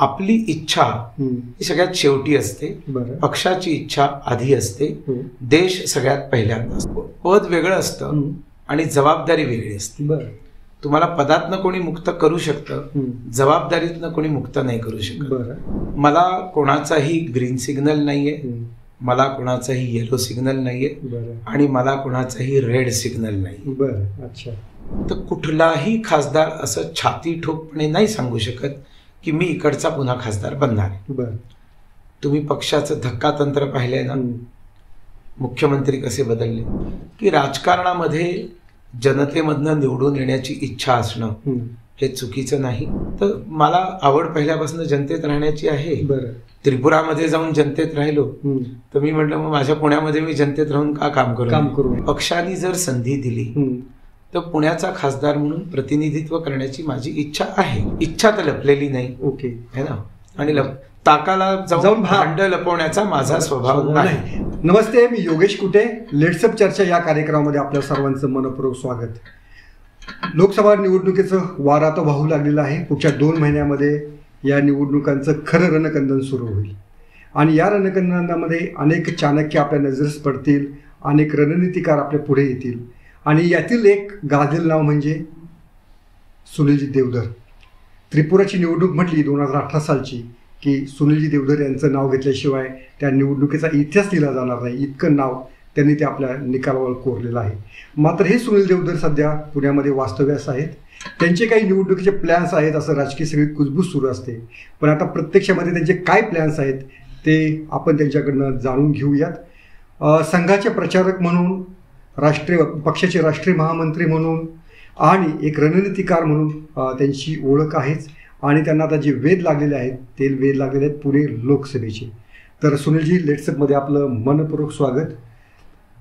आपली इच्छा ही सगळ्यात शेवटी असते, पक्षाची इच्छा आधी असते, देश सगळ्यात पहिल्यांदा असतो. पद वेगळं असतं आणि जबाबदारी वेगळी असते. तुम्हाला पदातनं कोणी मुक्त करू शकतं, जबाबदारीतनं कोणी मुक्त नाही करू शकत. मला कोणाचाही ग्रीन सिग्नल नाहीये, मला कोणाचाही येलो सिग्नल नाहीये आणि मला कोणाचाही रेड सिग्नल नाही. तर कुठलाही खासदार असं छाती ठोकपणे नाही सांगू शकत की मी इकडचा पुन्हा खासदार बनणार. तुम्ही पक्षाचं धक्कातंत्र पाहिलंय ना, मुख्यमंत्री कसे बदलले, की राजकारणामध्ये जनतेमधनं निवडून येण्याची इच्छा असणं हे चुकीचं नाही. तर मला आवड पहिल्यापासून जनतेत राहण्याची आहे. त्रिपुरामध्ये जाऊन जनतेत राहिलो तर मी म्हटलं मग माझ्या पुण्यामध्ये मी जनतेत राहून का काम करू. पक्षाने जर संधी दिली तर पुण्याचा खासदार म्हणून प्रतिनिधित्व करण्याची माझी इच्छा आहे. इच्छा तर लपलेली नाही, ओके है ना, आणि ताकाला जाऊन भांड लपवण्याचा माझा स्वभाव नाही. नमस्ते, मी योगेश कुटे. लेट्सअप चर्चा या कार्यक्रमामध्ये आपल्या सर्वांचं मनपूर्वक स्वागत. लोकसभा निवडणुकीचं वार आता वाहू लागलेलं आहे. पुढच्या 2 महिन्यामध्ये या निवडणुकांचं खरं रणकंदन सुरू होईल आणि या रणकंदनामध्ये अनेक चाणक्य आपल्या नजरेस पडतील, अनेक रणनीतिकार आपल्या पुढे येतील आणि यातील एक गाजलेलं नाव म्हणजे सुनीलजी देवधर. त्रिपुराची निवडणूक म्हटली 2018 सालची की सुनीलजी देवधर यांचं नाव घेतल्याशिवाय त्या निवडणुकीचा इतिहास लिहिला जाणार नाही, इतकं नाव त्यांनी ते आपल्या निकालावर कोरलेलं आहे. मात्र हे सुनील देवधर सध्या पुण्यामध्ये वास्तव्यास आहेत. त्यांचे काही निवडणुकीचे प्लॅन्स आहेत असं राजकीय सगळी कुजबूज सुरू असते, पण आता प्रत्यक्षामध्ये त्यांचे काय प्लॅन्स आहेत ते आपण त्यांच्याकडनं जाणून घेऊयात. संघाचे प्रचारक म्हणून, पक्षाचे राष्ट्रीय महामंत्री म्हणून आणि एक रणनीतिकार म्हणून त्यांची ओळख आहेच आणि त्यांना आता जे वेध लागलेले आहेत ते वेध लागलेले आहेत पुणे लोकसभेचे. तर सुनीलजी, लेट्सअपमध्ये आपलं मनपूर्वक स्वागत.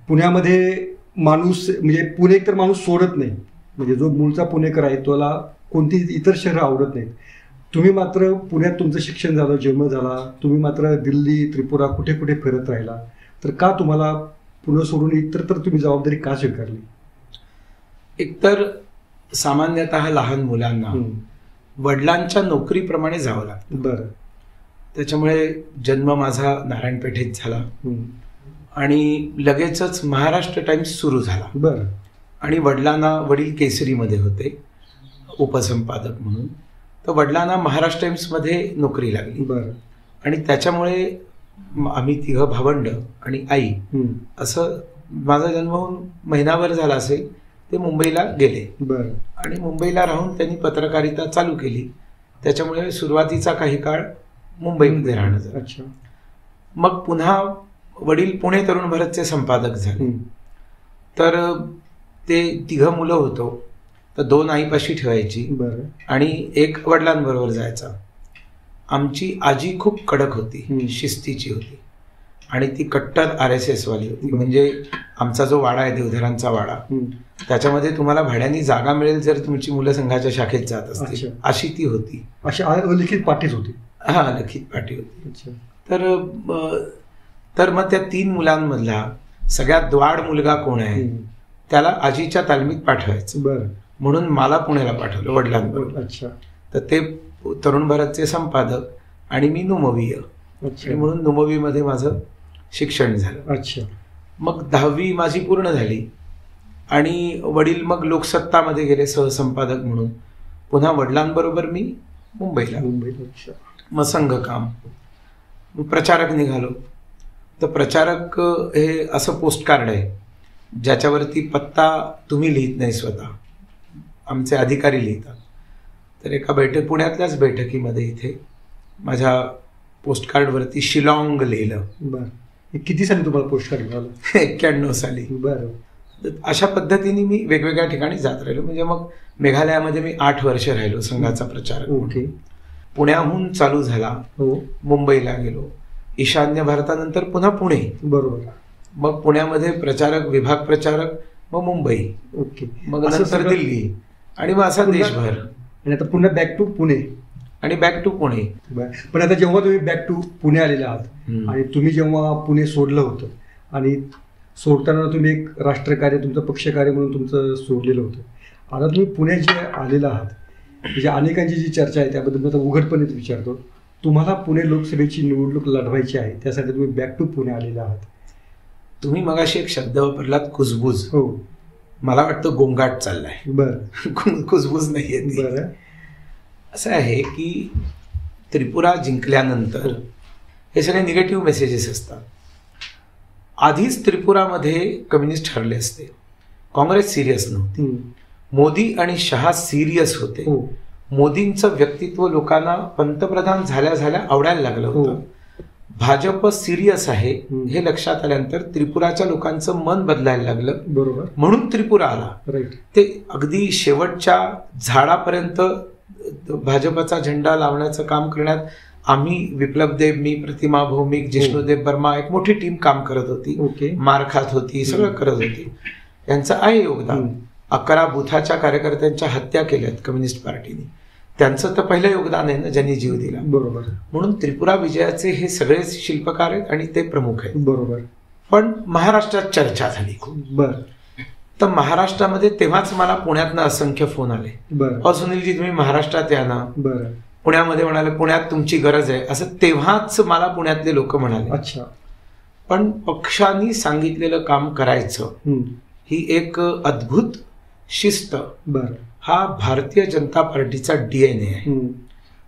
पुण्यामध्ये माणूस म्हणजे पुणे तर माणूस सोडत नाही, म्हणजे जो मूळचा पुणेकर आहे त्याला कोणतीही इतर शहरं आवडत नाहीत. तुम्ही मात्र पुण्यात तुमचं शिक्षण झालं, जन्म झाला, तुम्ही मात्र दिल्ली, त्रिपुरा कुठे कुठे फिरत राहिला. तर का तुम्हाला पुणे सोडून इतर तर तुम्ही जबाबदारी का स्वीकारली? एकतर सामान्यतः लहान मुलांना वडिलांच्या नोकरीप्रमाणे जावं लागतं. त्याच्यामुळे जन्म माझा नारायणपेठेत झाला आणि लगेचच महाराष्ट्र टाइम्स सुरू झाला. आणि वडील केसरीमध्ये होते उपसंपादक म्हणून, तर वडिलांना महाराष्ट्र टाइम्समध्ये नोकरी लागली आणि त्याच्यामुळे आम्ही 3 भावंड आणि आई असं माझा जन्म होऊन महिनाभर झाला असेल ते मुंबईला गेले आणि मुंबईला राहून त्यांनी पत्रकारिता चालू केली. त्याच्यामुळे सुरुवातीचा काही काळ मुंबईमध्ये राहणं झालं. मग पुन्हा वडील पुणे तरुण भारतचे संपादक झाले. तर ते 3 मुलं होतो, तर 2 आईपाशी ठेवायची आणि 1 वडिलांबरोबर जायचा. आमची आजी खूप कडक होती, शिस्तीची होती आणि ती कट्टर RSS वाली होती. म्हणजे आमचा जो वाडा आहे देवधरांचा वाडा, त्याच्यामध्ये तुम्हाला भाड्याने जागा मिळेल जर तुमची मुलं संघाच्या शाखेत जात असतील, अशी ती होती. अशी लिखित पाटीच होती. हा, लिखित पाटी होती. तर मग त्या 3 मुलांमधला सगळ्यात द्वाड मुलगा कोण आहे त्याला आजीच्या तालमीत पाठवायचं, म्हणून मला पुण्याला पाठवलं वडिलांबरोबर. तर ते तरुण भारतचे संपादक आणि मी नुमवीय, म्हणून नुमवीमध्ये माझं शिक्षण झालं. मग 10वी माझी पूर्ण झाली आणि वडील मग लोकसत्तामध्ये गेले सहसंपादक म्हणून. पुन्हा वडिलांबरोबर मी मुंबईला. मग संघ काम, मग प्रचारक निघालो. तर प्रचारक हे असं पोस्टकार्ड आहे ज्याच्यावरती पत्ता तुम्ही लिहित नाही, स्वतः आमचे अधिकारी लिहितात. तर एका पुण्यातल्याच बैठकीमध्ये इथे माझ्या पोस्टकार्डवरती शिलाँग लिहिलं. किती साली तुम्हाला पोस्टकार्ड मिळालं? 91 साली. अशा पद्धतीने मी वेगवेगळ्या ठिकाणी जात राहिलो. म्हणजे मग मेघालयामध्ये मी 8 वर्ष राहिलो संघाचा प्रचारक. पुण्याहून चालू झाला, मुंबईला गेलो, ईशान्य भारतानंतर पुन्हा पुणे. मग पुण्यामध्ये प्रचारक, विभाग प्रचारक, मग मुंबई, मग नंतर दिल्ली आणि मग असा देशभर. आणि आता पुन्हा बॅक टू पुणे आणि बॅक टू पुणे. पण आता जेव्हा तुम्ही बॅक टू पुणे आलेले आहात आणि तुम्ही जेव्हा पुणे सोडलं होतं आणि सोडताना तुम्ही एक राष्ट्रकार्य, तुमचं पक्षकार्य म्हणून तुमचं सोडलेलं होतं. आता तुम्ही पुण्यात जे आलेलं आहात, म्हणजे अनेकांची जी चर्चा आहे त्याबद्दल मी आता उघडपणेच विचारतो तुम्हाला पुणे लोकसभेची निवडणूक लढवायची आहे, त्यासाठी तुम्ही बॅक टू पुणे आलेले आहात. तुम्ही मगाशी एक शब्द वापरलात, कुजबूज. हो, मला वाटतं गोंगाट चाललाय. बरं, कुजबूज नाहीये. बरं. असं आहे की त्रिपुरा जिंकल्यानंतर हे सगळे निगेटिव्ह मेसेजेस असतात. आधीच त्रिपुरामध्ये कम्युनिस्ट हरले असते, काँग्रेस सिरियस नव्हती, मोदी आणि शहा सिरियस होते. मोदींचं व्यक्तित्व लोकांना पंतप्रधान झाल्या झाल्या आवडायला लागलं होतं. भाजप सिरियस आहे हे लक्षात आल्यानंतर त्रिपुराच्या लोकांचं मन बदलायला लागलं. बरोबर. म्हणून त्रिपुरा आला. राईट. ते अगदी शेवटच्या झाडापर्यंत भाजपचा झेंडा लावण्याचं काम करण्यात आम्ही, विप्लव देव, मी, प्रतिमा भौमिक, जिष्णुदेव वर्मा, एक मोठी टीम काम करत होती. ओके. मार खात होती, सगळं करत होती. यांचं आहे योगदान. 11 बुथाच्या कार्यकर्त्यांच्या हत्या केल्यात कम्युनिस्ट पार्टीने, त्यांचं तर पहिलं योगदान आहे ना, ज्यांनी जीव दिला. बरोबर. म्हणून त्रिपुरा विजयाचे हे सगळे शिल्पकार आहेत आणि ते प्रमुख आहेत. बरोबर. पण महाराष्ट्रात चर्चा झाली खूप. बरं. तर महाराष्ट्रामध्ये तेव्हाच मला पुण्यातनं असंख्य फोन आले. बरं. सुनीलजी तुम्ही महाराष्ट्रात या ना. बरं. पुण्यामध्ये म्हणाले पुण्यात तुमची गरज आहे, असं तेव्हाच मला पुण्यातले लोक म्हणाले. अच्छा. पण पक्षांनी सांगितलेलं काम करायचं ही एक अद्भुत शिस्त. बरं. हा भारतीय जनता पार्टीचा DNA आहे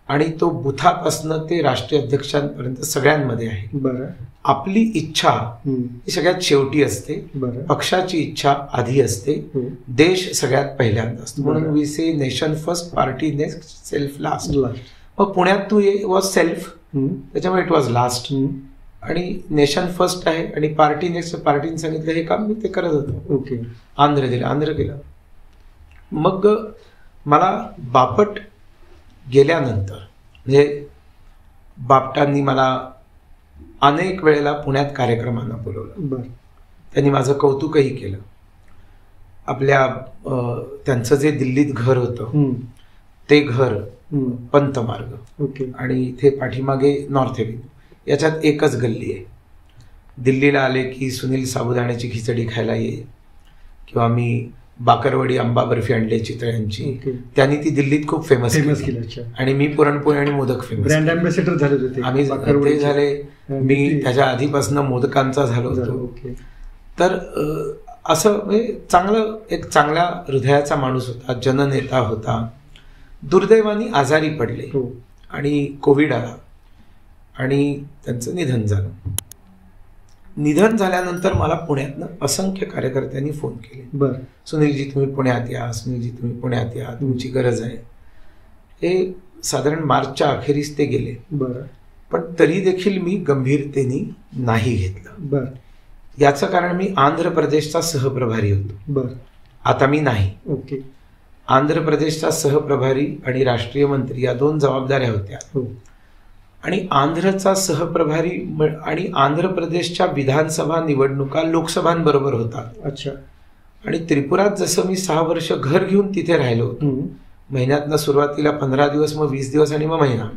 आणि तो बुथापासनं ते राष्ट्रीय अध्यक्षांपर्यंत सगळ्यांमध्ये आहे. बरं. आपली इच्छा ही सगळ्यात शेवटी असते, पक्षाची इच्छा आधी असते, देश सगळ्यात पहिल्यांदा असतो. म्हणून we say nation first, party next, self last. मग पुण्यात तू वॉज सेल्फ, त्याच्यामुळे इट वॉज लास्ट. आणि नेशन फर्स्ट आहे आणि पार्टी नेक्स्ट, पार्टीने सांगितलं हे काम, मी ते करत होतो. ओके. आंध्र दिलं, आंध्र केलं. मग मला बापट गेल्यानंतर म्हणजे बापटांनी मला अनेक वेळेला पुण्यात कार्यक्रमांना बोलवलं. त्यांनी माझं कौतुकही केलं. आपल्या त्यांचं जे दिल्लीत घर होतं ते घर पंतमार्ग आणि इथे पाठीमागे नॉर्थ एव्हेन्यू, याच्यात एकच गल्ली आहे. दिल्लीला आले की सुनील साबुदाण्याची खिचडी खायला ये, किंवा मी बाकरवडी आंबा बर्फी आणली चितळ्यांची, त्यांनी ती दिल्लीत खूप फेमस केली. आणि मी पुरणपोळी आणि मोदक फेमस, ब्रँड अँबॅसेडर झाले होते आम्ही. ते झाले, मी त्याच्या आधीपासून मोदकांचा झालो होतो. तर असं म्हणजे चांगलं, एक चांगल्या हृदयाचा माणूस होता, जननेता होता. दुर्दैवाने आजारी पडले आणि कोविड आला आणि त्यांचं निधन झालं. निधन झाल्यानंतर मला पुण्यातनं असंख्य कार्यकर्त्यांनी फोन केले. सुनीलजी तुम्ही पुण्यात या, सुनीलजी तुम्ही पुण्यात या, तुमची गरज आहे. हे साधारण मार्चच्या अखेरीस ते गेले. पण तरी देखील मी गंभीरतेने नाही घेतलं. याचं कारण मी आंध्र प्रदेशचा सहप्रभारी होतो. आता मी नाही. ओके. आंध्र प्रदेशचा सहप्रभारी आणि राष्ट्रीय मंत्री या 2 जबाबदाऱ्या होत्या. आणि आंध्रचा सहप्रभारी आणि आंध्र प्रदेशच्या विधानसभा निवडणुका लोकसभांबरोबर होतात. अच्छा. आणि त्रिपुरात जसं मी 6 वर्ष घर घेऊन तिथे राहिलो होतो, महिन्यातनं सुरुवातीला 15 दिवस, मग 20 दिवस आणि मग महिना,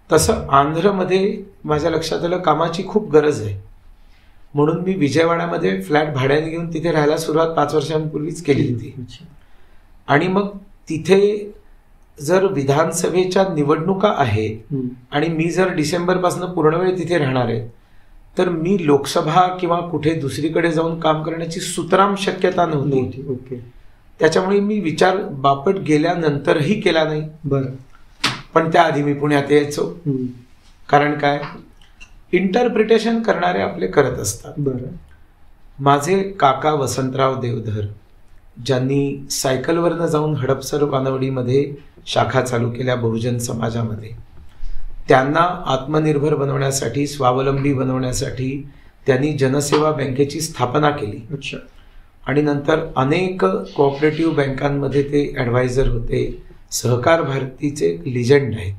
तसं आंध्रमध्ये माझ्या लक्षात आलं कामाची खूप गरज आहे. म्हणून मी विजयवाड्यामध्ये फ्लॅट भाड्याने घेऊन तिथे राहायला सुरुवात 5 वर्षांपूर्वीच केली होती. आणि मग तिथे जर विधानसभेच्या निवडणुका आहेत आणि मी जर डिसेंबरपासून पूर्ण वेळ तिथे राहणार आहे, तर मी लोकसभा किंवा कुठे दुसरीकडे जाऊन काम करण्याची सुतराम शक्यता नव्हती. त्याच्यामुळे मी विचार बापट गेल्यानंतरही केला नाही. पण त्याआधी मी पुण्यात यायचो. कारण काय, इंटरप्रिटेशन करणारे आपले करत असतात. माझे काका वसंतराव देवधर, ज्यांनी सायकलवरनं जाऊन हडपसर वानवडीमध्ये शाखा चालू केल्या बहुजन समाजामध्ये, त्यांना आत्मनिर्भर बनवण्यासाठी, स्वावलंबी बनवण्यासाठी त्यांनी जनसेवा बँकेची स्थापना केली. अच्छा. आणि नंतर अनेक कोऑपरेटिव्ह बँकांमध्ये ते ॲडवायझर होते. सहकार भारतीचे लिजंड आहेत.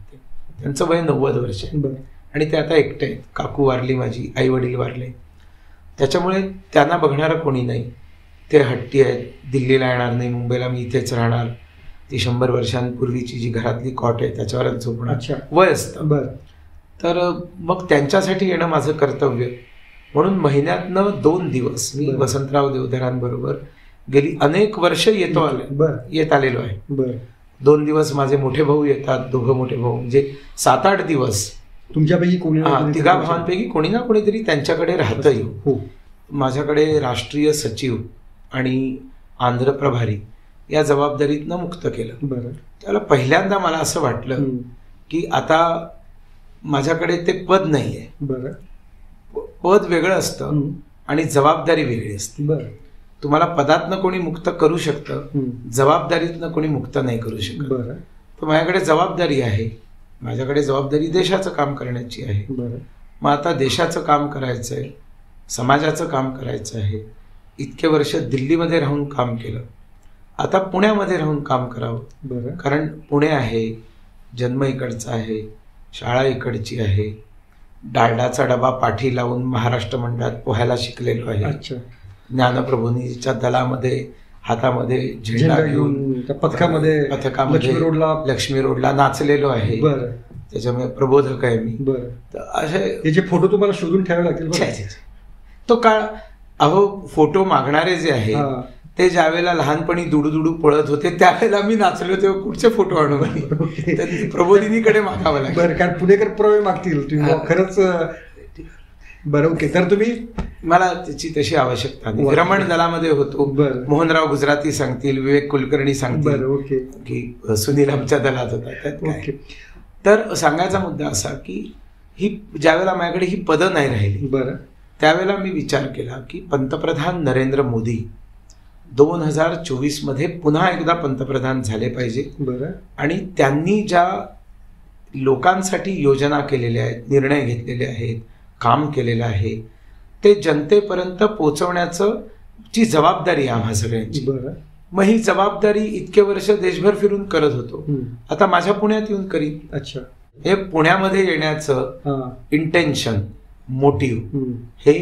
त्यांचं वय 90 वर्ष आहे आणि ते आता एकटे आहेत. काकू वारली माझी, आई वडील वारले. त्याच्यामुळे त्यांना बघणारं कोणी नाही. ते हट्टी आहेत, दिल्लीला येणार नाही, मुंबईला मी इथेच राहणार. ती 100 वर्षांपूर्वीची जी घरातली कॉट आहे त्याच्यावरच झोपणार, वय असतं. तर मग त्यांच्यासाठी येणं माझं कर्तव्य. म्हणून महिन्यातनं 2 दिवस मी वसंतराव देवधरांबरोबर गेली अनेक वर्ष येत आलेलो आहे. 2 दिवस माझे मोठे भाऊ येतात, दोघं मोठे भाऊ, म्हणजे 7-8 दिवस तुमच्यापैकी कोणी तिघा भावांपैकी कोणी ना कोणीतरी त्यांच्याकडे राहतं येऊ. माझ्याकडे राष्ट्रीय सचिव आणि आंध्र प्रभारी या जबाबदारीतनं मुक्त केलं. त्याला पहिल्यांदा मला असं वाटलं की आता माझ्याकडे ते पद नाहीये. पद वेगळं असतं आणि जबाबदारी वेगळी असते. तुम्हाला पदातनं कोणी मुक्त करू शकतं, जबाबदारीतनं कोणी मुक्त नाही करू शकत. तर माझ्याकडे जबाबदारी आहे, माझ्याकडे जबाबदारी देशाचं काम करण्याची आहे. मग आता देशाचं काम करायचंय, समाजाचं काम करायचं आहे. इतके वर्ष दिल्लीमध्ये राहून काम केलं, आता पुण्यामध्ये राहून काम करावं. कारण पुणे आहे, जन्म इकडचा आहे, शाळा इकडची आहे, डालडाचा डबा पाठी लावून महाराष्ट्र मंडळात पोहायला शिकलेलो आहे. ज्ञानप्रभूंच्या दलामध्ये हातामध्ये झेंडा घेऊन पथकामध्ये लक्ष्मी रोडला नाचलेलो आहे. त्याच्यामुळे प्रबोधक आहे मी. तर असे फोटो तुम्हाला शोधून ठेवावे लागतील. तो काळ, अहो फोटो मागणारे जे आहे ते ज्यावेळेला लहानपणी दुडू पळत होते त्यावेळेला मी नाचलो तेव्हा कुठचे फोटो आणू प्रबोधिनीकडे मागावं लागेल. कारण पुणेकर पुरावे मागतील खरंच. बरं, ओके. तर तुम्ही, मला त्याची तशी आवश्यकता नाही. रमण दलामध्ये होतो, मोहनराव गुजराती सांगतील, विवेक कुलकर्णी सांगतील की सुनील आमच्या दलात होता. तर सांगायचा मुद्दा असा की ही ज्यावेळेला माझ्याकडे ही पदं नाही राहिली त्यावेळेला मी विचार केला की पंतप्रधान नरेंद्र मोदी 2024 मध्ये पुन्हा एकदा पंतप्रधान झाले पाहिजे. आणि त्यांनी ज्या लोकांसाठी योजना केलेल्या आहेत, निर्णय घेतलेले आहेत, काम केलेलं आहे, ते जनतेपर्यंत पोहोचवण्याचं ची जबाबदारी आहे आम्हा सगळ्यांची. मग ही जबाबदारी इतके वर्ष देशभर फिरून करत होतो, आता माझ्या पुण्यात येऊन करीन. अच्छा. हे पुण्यामध्ये येण्याचं इंटेन्शन, मोटिव्ह हे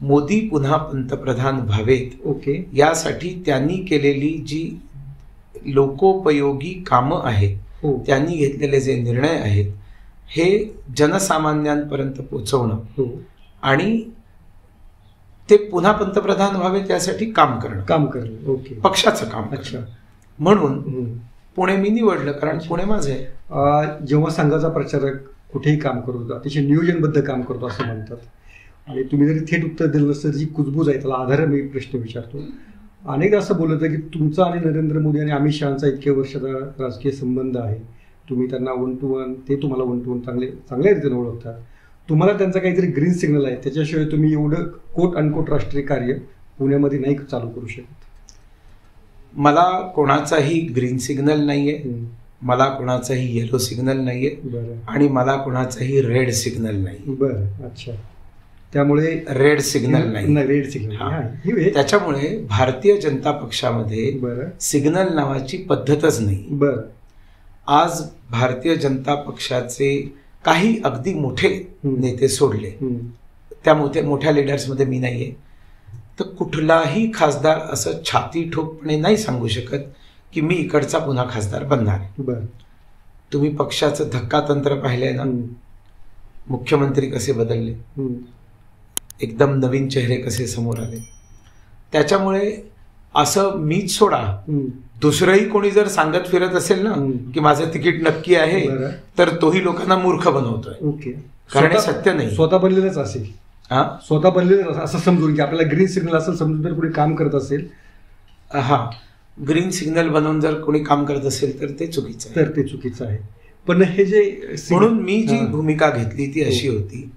मोदी पुन्हा पंतप्रधान व्हावेत. ओके. यासाठी त्यांनी केलेली जी लोकोपयोगी कामं आहेत, त्यांनी घेतलेले जे निर्णय आहेत, हे जनसामान्यांपर्यंत पोहोचवणं आणि ते पुन्हा पंतप्रधान व्हावे त्यासाठी काम करणं. ओके. पक्षाचं काम. अच्छा. म्हणून पुणे मी निवडलं, कारण पुणे माझं आहे. जेव्हा संघाचा प्रचारक कुठेही काम करतो अतिशय नियोजनबद्ध काम करतो असं म्हणतात, आणि तुम्ही जरी थेट उत्तर दिलं नसतं जी कुजबूज आहे त्याला आधार मी प्रश्न विचारतो. अनेकदा असं बोलत आहे की तुमचा आणि नरेंद्र मोदी आणि अमित शहाचा इतक्या वर्षाचा राजकीय संबंध आहे, तुम्ही त्यांना 1 to 1, ते तुम्हाला 1 to 1 चांगल्या रीतीने ओळखतात. तुम्हाला त्यांचा काहीतरी ग्रीन सिग्नल आहे, त्याच्याशिवाय तुम्ही एवढं कोट अनकोट राष्ट्रीय कार्य पुण्यामध्ये नाही चालू करू शकत. मला कोणाचाही ग्रीन सिग्नल नाहीये, मला कोणाचाही येलो सिग्नल नाहीये, आणि मला कोणाचाही रेड सिग्नल नाही. बरं. अच्छा. त्यामुळे रेड सिग्नल नाही. Red signal. त्याच्यामुळे भारतीय जनता पक्षामध्ये सिग्नल नावाची पद्धतच नाही. आज भारतीय जनता पक्षाचे काही अगदी मोठे नेते सोडले, त्या मोठ्या लिडर्समध्ये मी नाहीये, तर कुठलाही खासदार असं छाती ठोकपणे नाही सांगू शकत की मी इकडचा पुन्हा खासदार बनणार. तुम्ही पक्षाचं धक्कातंत्र पाहिलंय ना, मुख्यमंत्री कसे बदलले, एकदम नवीन चेहरे कसे समोर आले. त्याच्यामुळे असं मीच सोडा, दुसरंही कोणी जर सांगत फिरत असेल ना की माझं तिकीट नक्की आहे, तर तोही लोकांना मूर्ख बनवतोय. कारण हे सत्य नाही. स्वतः बनलेलंच असेल, स्वतः बनलेलं असं समजून की आपल्याला ग्रीन सिग्नल असं समजून जर कोणी काम करत असेल, ग्रीन सिग्नल बनवून जर कोणी काम करत असेल तर ते चुकीचं आहे. पण हे जे म्हणून मी जी भूमिका घेतली ती अशी होती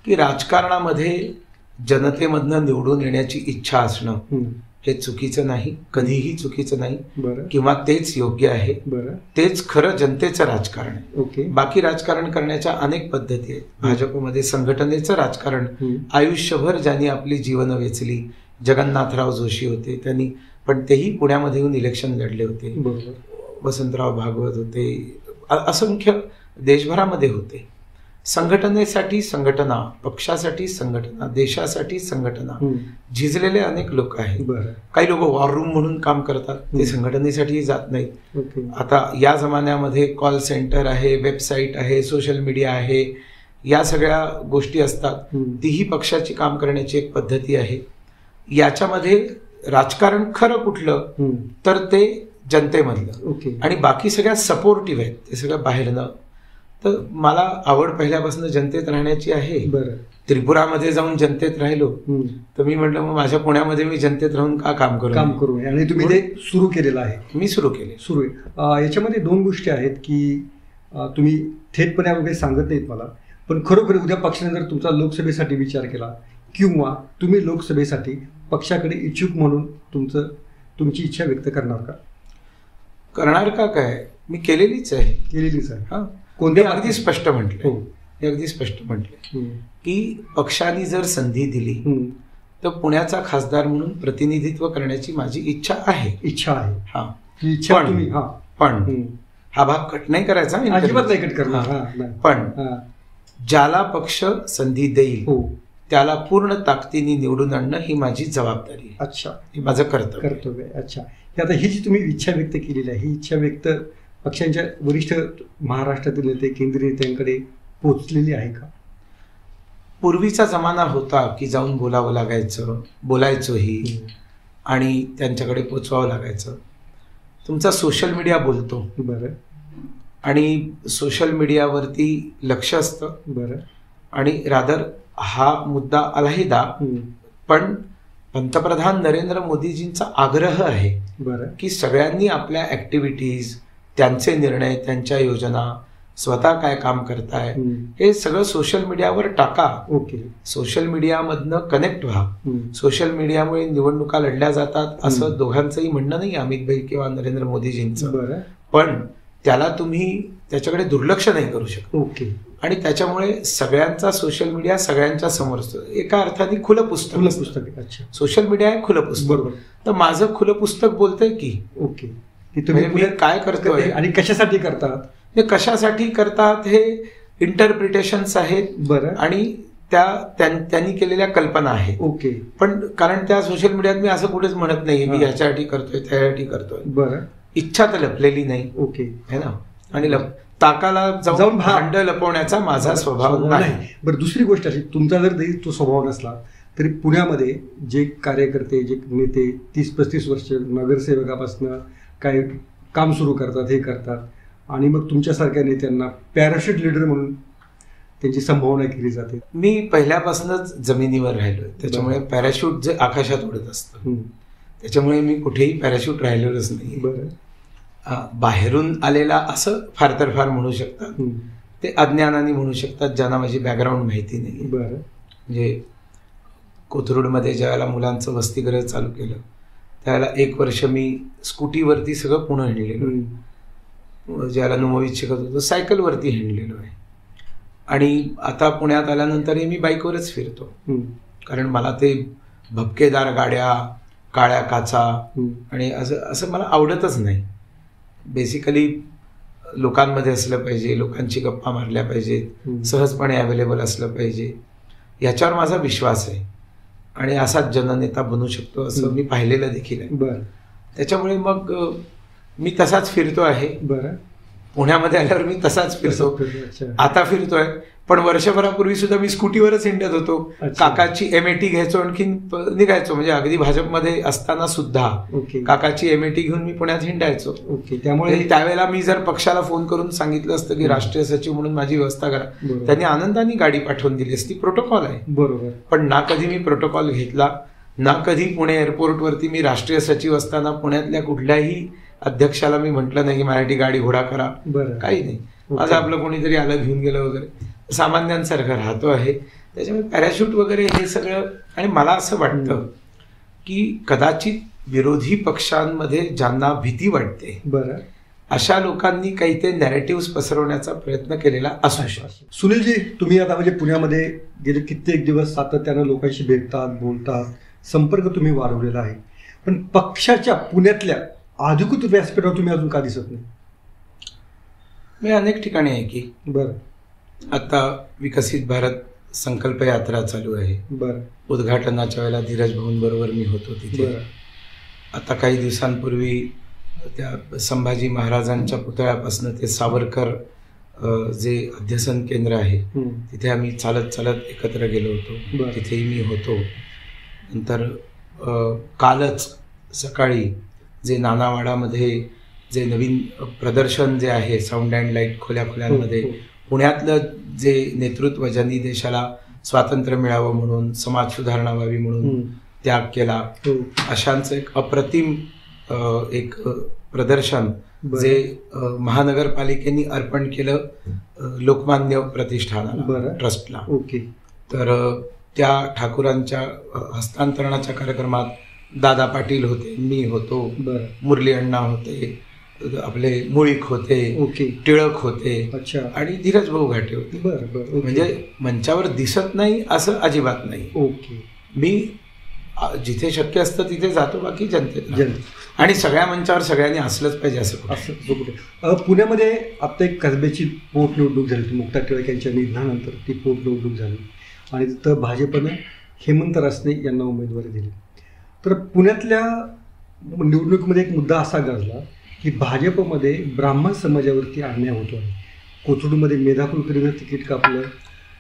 की राजकारणामध्ये जनतेमधनं निवडून येण्याची इच्छा असणं हे चुकीचं नाही, कधीही चुकीचं नाही, किंवा तेच योग्य आहे, तेच खरं जनतेचं राजकारण आहे. बाकी राजकारण करण्याच्या अनेक पद्धती आहेत. भाजपमध्ये संघटनेचं राजकारण आयुष्यभर ज्यांनी आपली जीवनं वेचली, जगन्नाथराव जोशी होते त्यांनी, पण तेही पुण्यामध्ये येऊन इलेक्शन लढले होते. वसंतराव भागवत होते, असंख्य देशभरामध्ये होते. संघटनेसाठी संघटना, पक्षासाठी संघटना, देशासाठी संघटना झिजलेले अनेक लोक आहेत. काही लोक वॉर रूम म्हणून काम करतात, ते संघटनेसाठी जात नाहीत. आता या जमान्यामध्ये कॉल सेंटर आहे, वेबसाईट आहे, सोशल मीडिया आहे, या सगळ्या गोष्टी असतात. तीही पक्षाची काम करण्याची एक पद्धती आहे. याच्यामध्ये राजकारण खरं कुठलं तर ते जनतेमधलं. ओके. आणि बाकी सगळ्या सपोर्टिव्ह आहेत, ते सगळं बाहेरनं. तर मला आवड पहिल्यापासून जनतेत राहण्याची आहे. बरं. त्रिपुरामध्ये जाऊन जनतेत राहिलो तर मी म्हटलं मग माझ्या पुण्यामध्ये मी जनतेत राहून का काम करू. आणि तुम्ही ते सुरू केलेलं आहे. मी सुरू केले. सुरू आहे. याच्यामध्ये दोन गोष्टी आहेत की तुम्ही थेटपणे वगैरे सांगत नाहीत मला, पण खरोखर उद्या पक्षाने जर तुमचा लोकसभेसाठी विचार केला किंवा तुम्ही लोकसभेसाठी पक्षाकडे इच्छुक म्हणून तुमची इच्छा व्यक्त करणार का? करणार का काय, मी केलेलीच आहे. हा. कोणत्या अगदी स्पष्ट म्हटलं. अगदी स्पष्ट म्हटले की पक्षाने जर संधी दिली तर पुण्याचा खासदार म्हणून प्रतिनिधित्व करण्याची माझी इच्छा आहे. पण हा भाग कट नाही करायचा, अजिबात नाही कट करणार. पण ज्याला पक्ष संधी देईल त्याला पूर्ण ताकदीने निवडून आणणं ही माझी जबाबदारी आहे. अच्छा. हे माझं कर्तव्य. अच्छा. आता ही जी तुम्ही इच्छा व्यक्त केलेली आहे, ही इच्छा व्यक्त पक्षांच्या वरिष्ठ महाराष्ट्रातील नेते, केंद्रीय नेत्यांकडे पोचलेली आहे का? पूर्वीचा जमाना होता की जाऊन बोलावं लागायचं, बोलायचोही आणि त्यांच्याकडे पोचवावं लागायचं. तुमचा सोशल मीडिया बोलतो. बरं. आणि सोशल मीडियावरती लक्ष असतं. बरं. आणि रादर हा मुद्दा अलहिदा, पण पंतप्रधान नरेंद्र मोदीजींचा आग्रह आहे की सगळ्यांनी आपल्या ऍक्टिव्हिटीज, त्यांचे निर्णय, त्यांच्या योजना, स्वतः काय काम करताय हे सगळं सोशल मीडियावर टाका. ओके. सोशल मीडियामधनं कनेक्ट व्हा. सोशल मीडियामुळे निवडणुका लढल्या जातात असं दोघांचंही म्हणणं नाही, अमित भाई किंवा नरेंद्र मोदीजींचं. पण त्याला तुम्ही त्याच्याकडे दुर्लक्ष नाही करू शकत. ओके. आणि त्याच्यामुळे सगळ्यांचा सोशल मीडिया सगळ्यांच्या समोर असतो. एका अर्थाने खुलं पुस्तक. सोशल मीडिया आहे खुलं पुस्तक. बरोबर. तर माझं खुलं पुस्तक बोलतंय की ओके की तुम्ही मी काय करतोय आणि कशासाठी करतात, हे कशासाठी करतात हे इंटरप्रिटेशन्स आहेत. बरं. आणि त्यांनी केलेल्या कल्पना आहेत. ओके. पण कारण त्या सोशल मीडियात मी असं कुठेच म्हणत नाही की ह्याच्यासाठी करतोय त्यासाठी करतोय. बरं. इच्छा तर लपलेली नाही. ओके. है ना. आणि ताकाला जाऊन भांड लपवण्याचा माझा स्वभाव नाही. बरं. दुसरी गोष्ट अशी, तुमचा जर तो स्वभाव नसला तरी पुण्यामध्ये जे कार्यकर्ते, जे नेते 30-35 वर्ष नगरसेवकापासून काय काम सुरू करतात, हे करतात, आणि मग तुमच्यासारख्या नेत्यांना पॅराशूट लीडर म्हणून त्यांची संभावना केली जाते. मी पहिल्यापासूनच जमिनीवर राहिलोय, त्याच्यामुळे पॅराशूट जे आकाशात उडत असतं, त्याच्यामुळे मी कुठेही पॅराशूट राहिलेलोच नाही. बरं. बाहेरून आलेला असं फार तर फार म्हणू शकतात, ते अज्ञानाने म्हणू शकतात ज्यांना माझी बॅकग्राऊंड माहिती नाही. बरं. म्हणजे कोथरूडमध्ये ज्यावेळेला मुलांचं वसतिगृह चालू केलं त्यावेळेला 1 वर्ष मी स्कूटीवरती सगळं पुणे हिंडलेलो. ज्याला नववीत शिकत होतो सायकलवरती हिंडलेलो आहे. आणि आता पुण्यात आल्यानंतरही मी बाईकवरच फिरतो, कारण मला ते भपकेदार गाड्या, काळ्या काचा आणि असं मला आवडतच नाही. बेसिकली लोकांमध्ये असलं पाहिजे, लोकांची गप्पा मारल्या पाहिजेत, सहजपणे अवेलेबल असलं पाहिजे, याच्यावर माझा विश्वास आहे. आणि असाच जननेता बनू शकतो असं मी पाहिलेलं देखील आहे. बरं. त्याच्यामुळे मग मी तसाच फिरतो आहे. बरं. पुण्यामध्ये आल्यावर मी तसाच फिरतो, आता फिरतोय. पण वर्षभरापूर्वी सुद्धा मी स्कूटीवरच हिंडत होतो. काकाची MAT घ्यायचो, आणखीन निघायचो. म्हणजे अगदी भाजपमध्ये असताना सुद्धा काकाची MAT घेऊन मी पुण्यात हिंडायचो. त्यामुळे त्यावेळेला मी जर पक्षाला फोन करून सांगितलं असतं की राष्ट्रीय सचिव म्हणून माझी व्यवस्था करा, त्यांनी आनंदाने गाडी पाठवून दिली असती. प्रोटोकॉल आहे. बरोबर. पण ना कधी मी प्रोटोकॉल घेतला, ना कधी पुणे एअरपोर्टवरती मी राष्ट्रीय सचिव असताना पुण्यातल्या कुठल्याही अध्यक्षाला मी म्हटलं नाही की मराठी गाडी घोडा करा. काही नाही. माझं आपलं कोणीतरी आलं घेऊन गेलं वगैरे, सामान्यांसारखं राहतो आहे. त्याच्यामुळे पॅराशूट वगैरे हे सगळं. आणि मला असं वाटतं की कदाचित विरोधी पक्षांमध्ये ज्यांना भीती वाटते, बरं, अशा लोकांनी काही ते नॅरेटिव्ह पसरवण्याचा प्रयत्न केलेला असू शकतो. सुनीलजी, तुम्ही आता म्हणजे पुण्यामध्ये गेले कित्येक दिवस सातत्यानं लोकांशी भेटतात, बोलतात, संपर्क तुम्ही वाढवलेला आहे, पण पक्षाच्या पुण्यातल्या अधिकृत व्यासपीठावर तुम्ही अजून का दिसत नाही? मी अनेक ठिकाणी आहे की. बरं. आता विकसित भारत संकल्प यात्रा चालू आहे. बरं. उद्घाटनाच्या वेळेला धीरज भाऊं बरोबर मी होतो तिथे. आता काही दिवसांपूर्वी त्या संभाजी महाराजांच्या पुतळ्यापासून ते सावरकर जे अध्यसन केंद्र आहे तिथे आम्ही चालत चालत एकत्र गेलो होतो. तिथेही मी होतो. नंतर कालच सकाळी जे नानावाडामध्ये जे नवीन प्रदर्शन जे आहे साऊंड अँड लाईट खोल्या खोल्यांमध्ये, पुण्यातलं जे नेतृत्व ज्यांनी देशाला स्वातंत्र्य मिळावं म्हणून, समाज सुधारणा व्हावी म्हणून त्याग केला, अशांचं एक अप्रतिम एक प्रदर्शन जे महानगरपालिकेने अर्पण केलं लोकमान्य प्रतिष्ठानाला, ट्रस्टला. तर त्या ठाकूरांच्या हस्तांतरणाच्या कार्यक्रमात दादा पाटील होते, मी होतो, मुरली अण्णा होते, आपले मुळीक होते, टिळक होते आणि धीरज भाऊ घाटे होते. म्हणजे मंचावर दिसत नाही असं अजिबात नाही. मी जिथे शक्य असतं तिथे जातो, बाकी जनतेत. आणि सगळ्या मंचावर सगळ्यांनी असलंच पाहिजे असं. पुण्यामध्ये आता एक कसब्याची पोटनिवडणूक झाली, मुक्ता टिळक यांच्या निधनानंतर ती पोटनिवडणूक झाली आणि तिथं भाजपनं हेमंत रासने यांना उमेदवारी दिली. तर पुण्यातल्या निवडणुकीमध्ये एक मुद्दा असा गाजला की भाजपमध्ये ब्राह्मण समाजावरती अन्याय होतो आहे. कोथरूडमध्ये मेधा कुलकर्णीनं तिकीट कापलं,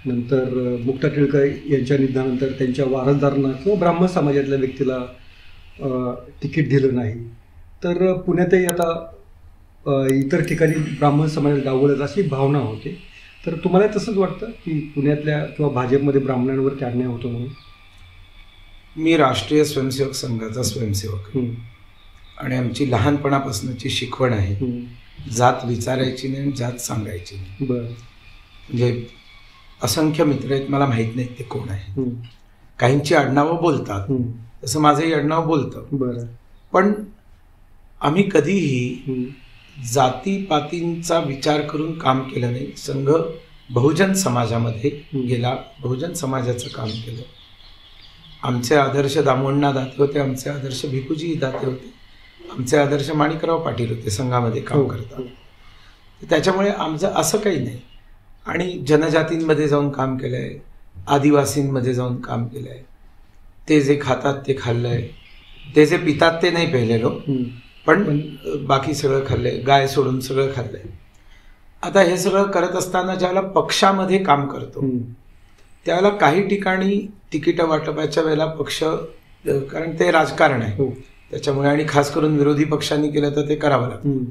नंतर मुक्ता टिळक यांच्या निधनानंतर त्यांच्या वारसदारांना किंवा ब्राह्मण समाजातल्या व्यक्तीला तिकीट दिलं नाही. तर पुण्यातही आता इतर ठिकाणी ब्राह्मण समाजाला डावलत अशी भावना होते. तर तुम्हाला तसंच वाटतं की पुण्यातल्या किंवा भाजपमध्ये ब्राह्मणांवरती अन्याय होतो म्हणून? मी राष्ट्रीय स्वयंसेवक संघाचा स्वयंसेवक आणि आमची लहानपणापासूनची शिकवण आहे, जात विचारायची नाही, जात सांगायची नाही. म्हणजे असंख्य मित्र आहेत, मला माहीत नाही ते कोण आहे. काहींची आडनावं बोलतात, तसं माझंही आडनाव बोलतं. पण आम्ही कधीही जातीपातींचा विचार करून काम केलं नाही. संघ बहुजन समाजामध्ये गेला, बहुजन समाजाचं काम केलं. आमचे आदर्श दामोण्णा दाते होते, आमचे आदर्श भिकूजी दाते होते, आमचे आदर्श माणिकराव पाटील होते संघामध्ये काम करतात. त्याच्यामुळे आमचं असं काही नाही. आणि जनजातींमध्ये जाऊन काम केलं आहे, आदिवासींमध्ये जाऊन काम केलं आहे. ते जे खातात ते खाल्लंय, ते जे पितात ते नाही पेलेलो, पण बाकी सगळं खाल्लंय, गाय सोडून सगळं खाल्लंय. आता हे सगळं करत असताना ज्यावेळेला पक्षामध्ये काम करतो त्यावेळेला काही ठिकाणी तिकीट वाटपाच्या वेळेला पक्ष, कारण ते राजकारण आहे त्याच्यामुळे, आणि खास करून विरोधी पक्षांनी केलं तर ते करावं लागतं.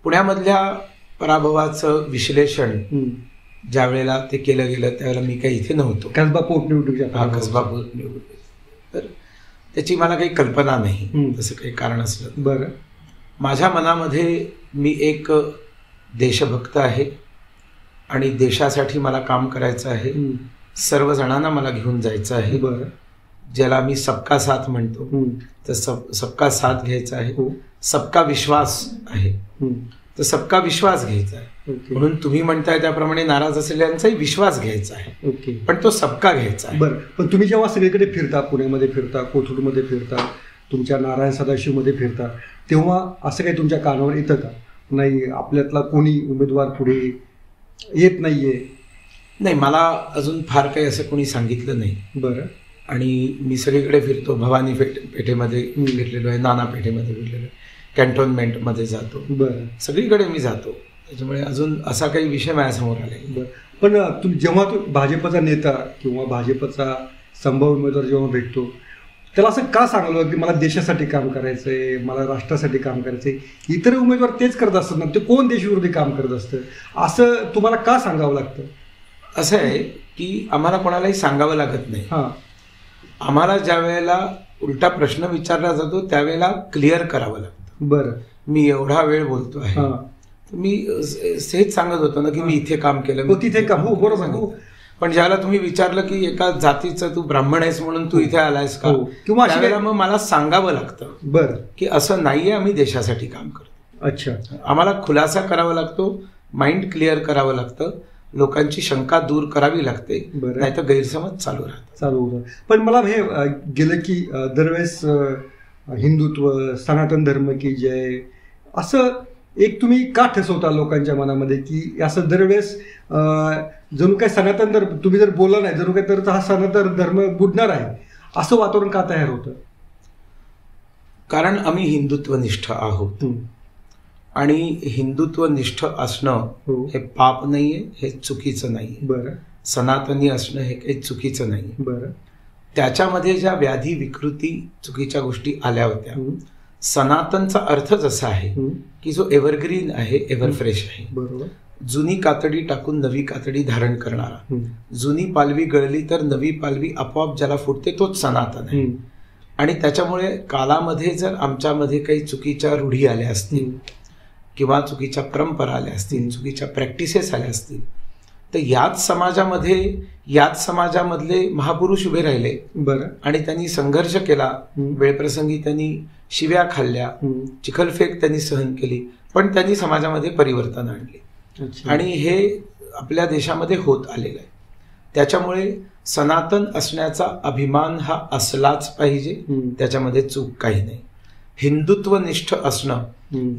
पुण्यामधल्या पराभवाचं विश्लेषण ज्या वेळेला ते केलं गेलं त्यावेळेला मी काही इथे नव्हतो. कसबा पोटनिवडणूक, कसबा पोटनिवडणूक, तर त्याची मला काही कल्पना नाही, तसं काही कारण असलं. बरं, माझ्या मनामध्ये मी एक देशभक्त आहे आणि देशासाठी मला काम करायचं आहे. सर्वजणांना मला घेऊन जायचं आहे. बरं, ज्याला मी सबका साथ म्हणतो, तर सबका साथ घ्यायचा आहे. सबका विश्वास आहे, तर सबका विश्वास घ्यायचा आहे. म्हणून तुम्ही म्हणताय त्याप्रमाणे नाराज असलेल्यांचाही विश्वास घ्यायचा आहे, पण तो सबका घ्यायचा आहे. बरं, पण तुम्ही जेव्हा सगळीकडे फिरता, पुण्यामध्ये फिरता, कोथरूडमध्ये फिरता, तुमच्या नारायण सदाशिवमध्ये फिरता, तेव्हा असं काही तुमच्या कानावर येतं का, नाही आपल्यातला कोणी उमेदवार पुढे येत नाहीये? नाही, मला अजून फार काही असं कोणी सांगितलं नाही. बरं, आणि मी सगळीकडे फिरतो. भवानी पेठेमध्ये फिरलेलो आहे, नाना पेठेमध्ये फिरलेलो आहे, कॅन्टोन्मेंटमध्ये जातो. बरं, सगळीकडे मी जातो. त्याच्यामुळे अजून असा काही विषय माझ्यासमोर आला. पण जेव्हा तो भाजपचा नेता किंवा भाजपचा संभाव्य उमेदवार जेव्हा भेटतो त्याला असं का सांगलं की मला देशासाठी काम करायचंय, मला राष्ट्रासाठी काम करायचंय, इतर उमेदवार तेच करत असतात ना, ते कोण देशविरोधी काम करत असतं, असं तुम्हाला का सांगावं लागतं? असं आहे की आम्हाला कोणालाही सांगावं लागत नाही. आम्हाला ज्या वेळेला उलटा प्रश्न विचारला जातो त्यावेळेला क्लिअर करावं लागतं. बरं, मी एवढा वेळ बोलतो आहे, मी हेच सांगत होतो ना की मी इथे काम केलं, तिथे काम, हो बरोबर. पण ज्याला तुम्ही विचारलं की एका जातीचं तू ब्राह्मण आहेस म्हणून तू इथे आलायस का, किंवा त्यावेळेला मग मला सांगावं लागतं बरं की असं नाहीये, आम्ही देशासाठी काम करतो. अच्छा, आम्हाला खुलासा करावा लागतो, माइंड क्लिअर करावं लागतं, लोकांची शंका दूर करावी लागते, नाही तर गैरसमज चालू राहतो. पण मला हे गेलं की दरवेळेस हिंदुत्व, सनातन धर्म की जय, असं एक तुम्ही का ठसवता लोकांच्या मनामध्ये की असं दरवेळेस जणू काय सनातन धर्म, तुम्ही जर बोलला नाही जणू काय तर हा सनातन धर्म बुडणार आहे, असं वातावरण का तयार होतं? कारण आम्ही हिंदुत्वनिष्ठ आहोत आणि हिंदुत्वनिष्ठ असणं हे पाप नाहीये, हे चुकीचं नाहीये. बरं, सनातनी असणं हे काही चुकीचं नाहीये. बरं, त्याच्यामध्ये ज्या व्याधी विकृती चुकीच्या गोष्टी आल्या होत्या, सनातनचा अर्थच असा आहे की जो एव्हरग्रीन आहे, एव्हर फ्रेश आहे. बरोबर. जुनी कातडी टाकून नवी कातडी धारण करणारा, जुनी पालवी गळली तर नवी पालवी आपोआप ज्याला फुटते तोच सनातन आहे. आणि त्याच्यामुळे कालामध्ये जर आमच्यामध्ये काही चुकीच्या रूढी आल्या असतील किंवा चुकीच्या परंपरा आल्या असतील, चुकीच्या प्रॅक्टिसेस आल्या असतील, तर याच समाजामधले महापुरुष उभे राहिले. बरं. आणि त्यांनी संघर्ष केला, वेळप्रसंगी त्यांनी शिव्या खाल्ल्या, चिखलफेक त्यांनी सहन केली, पण त्यांनी समाजामध्ये परिवर्तन आणले. आणि हे आपल्या देशामध्ये होत आलेलं आहे. त्याच्यामुळे सनातन असण्याचा अभिमान हा असलाच पाहिजे, त्याच्यामध्ये चूक काही नाही. हिंदुत्वनिष्ठ असणं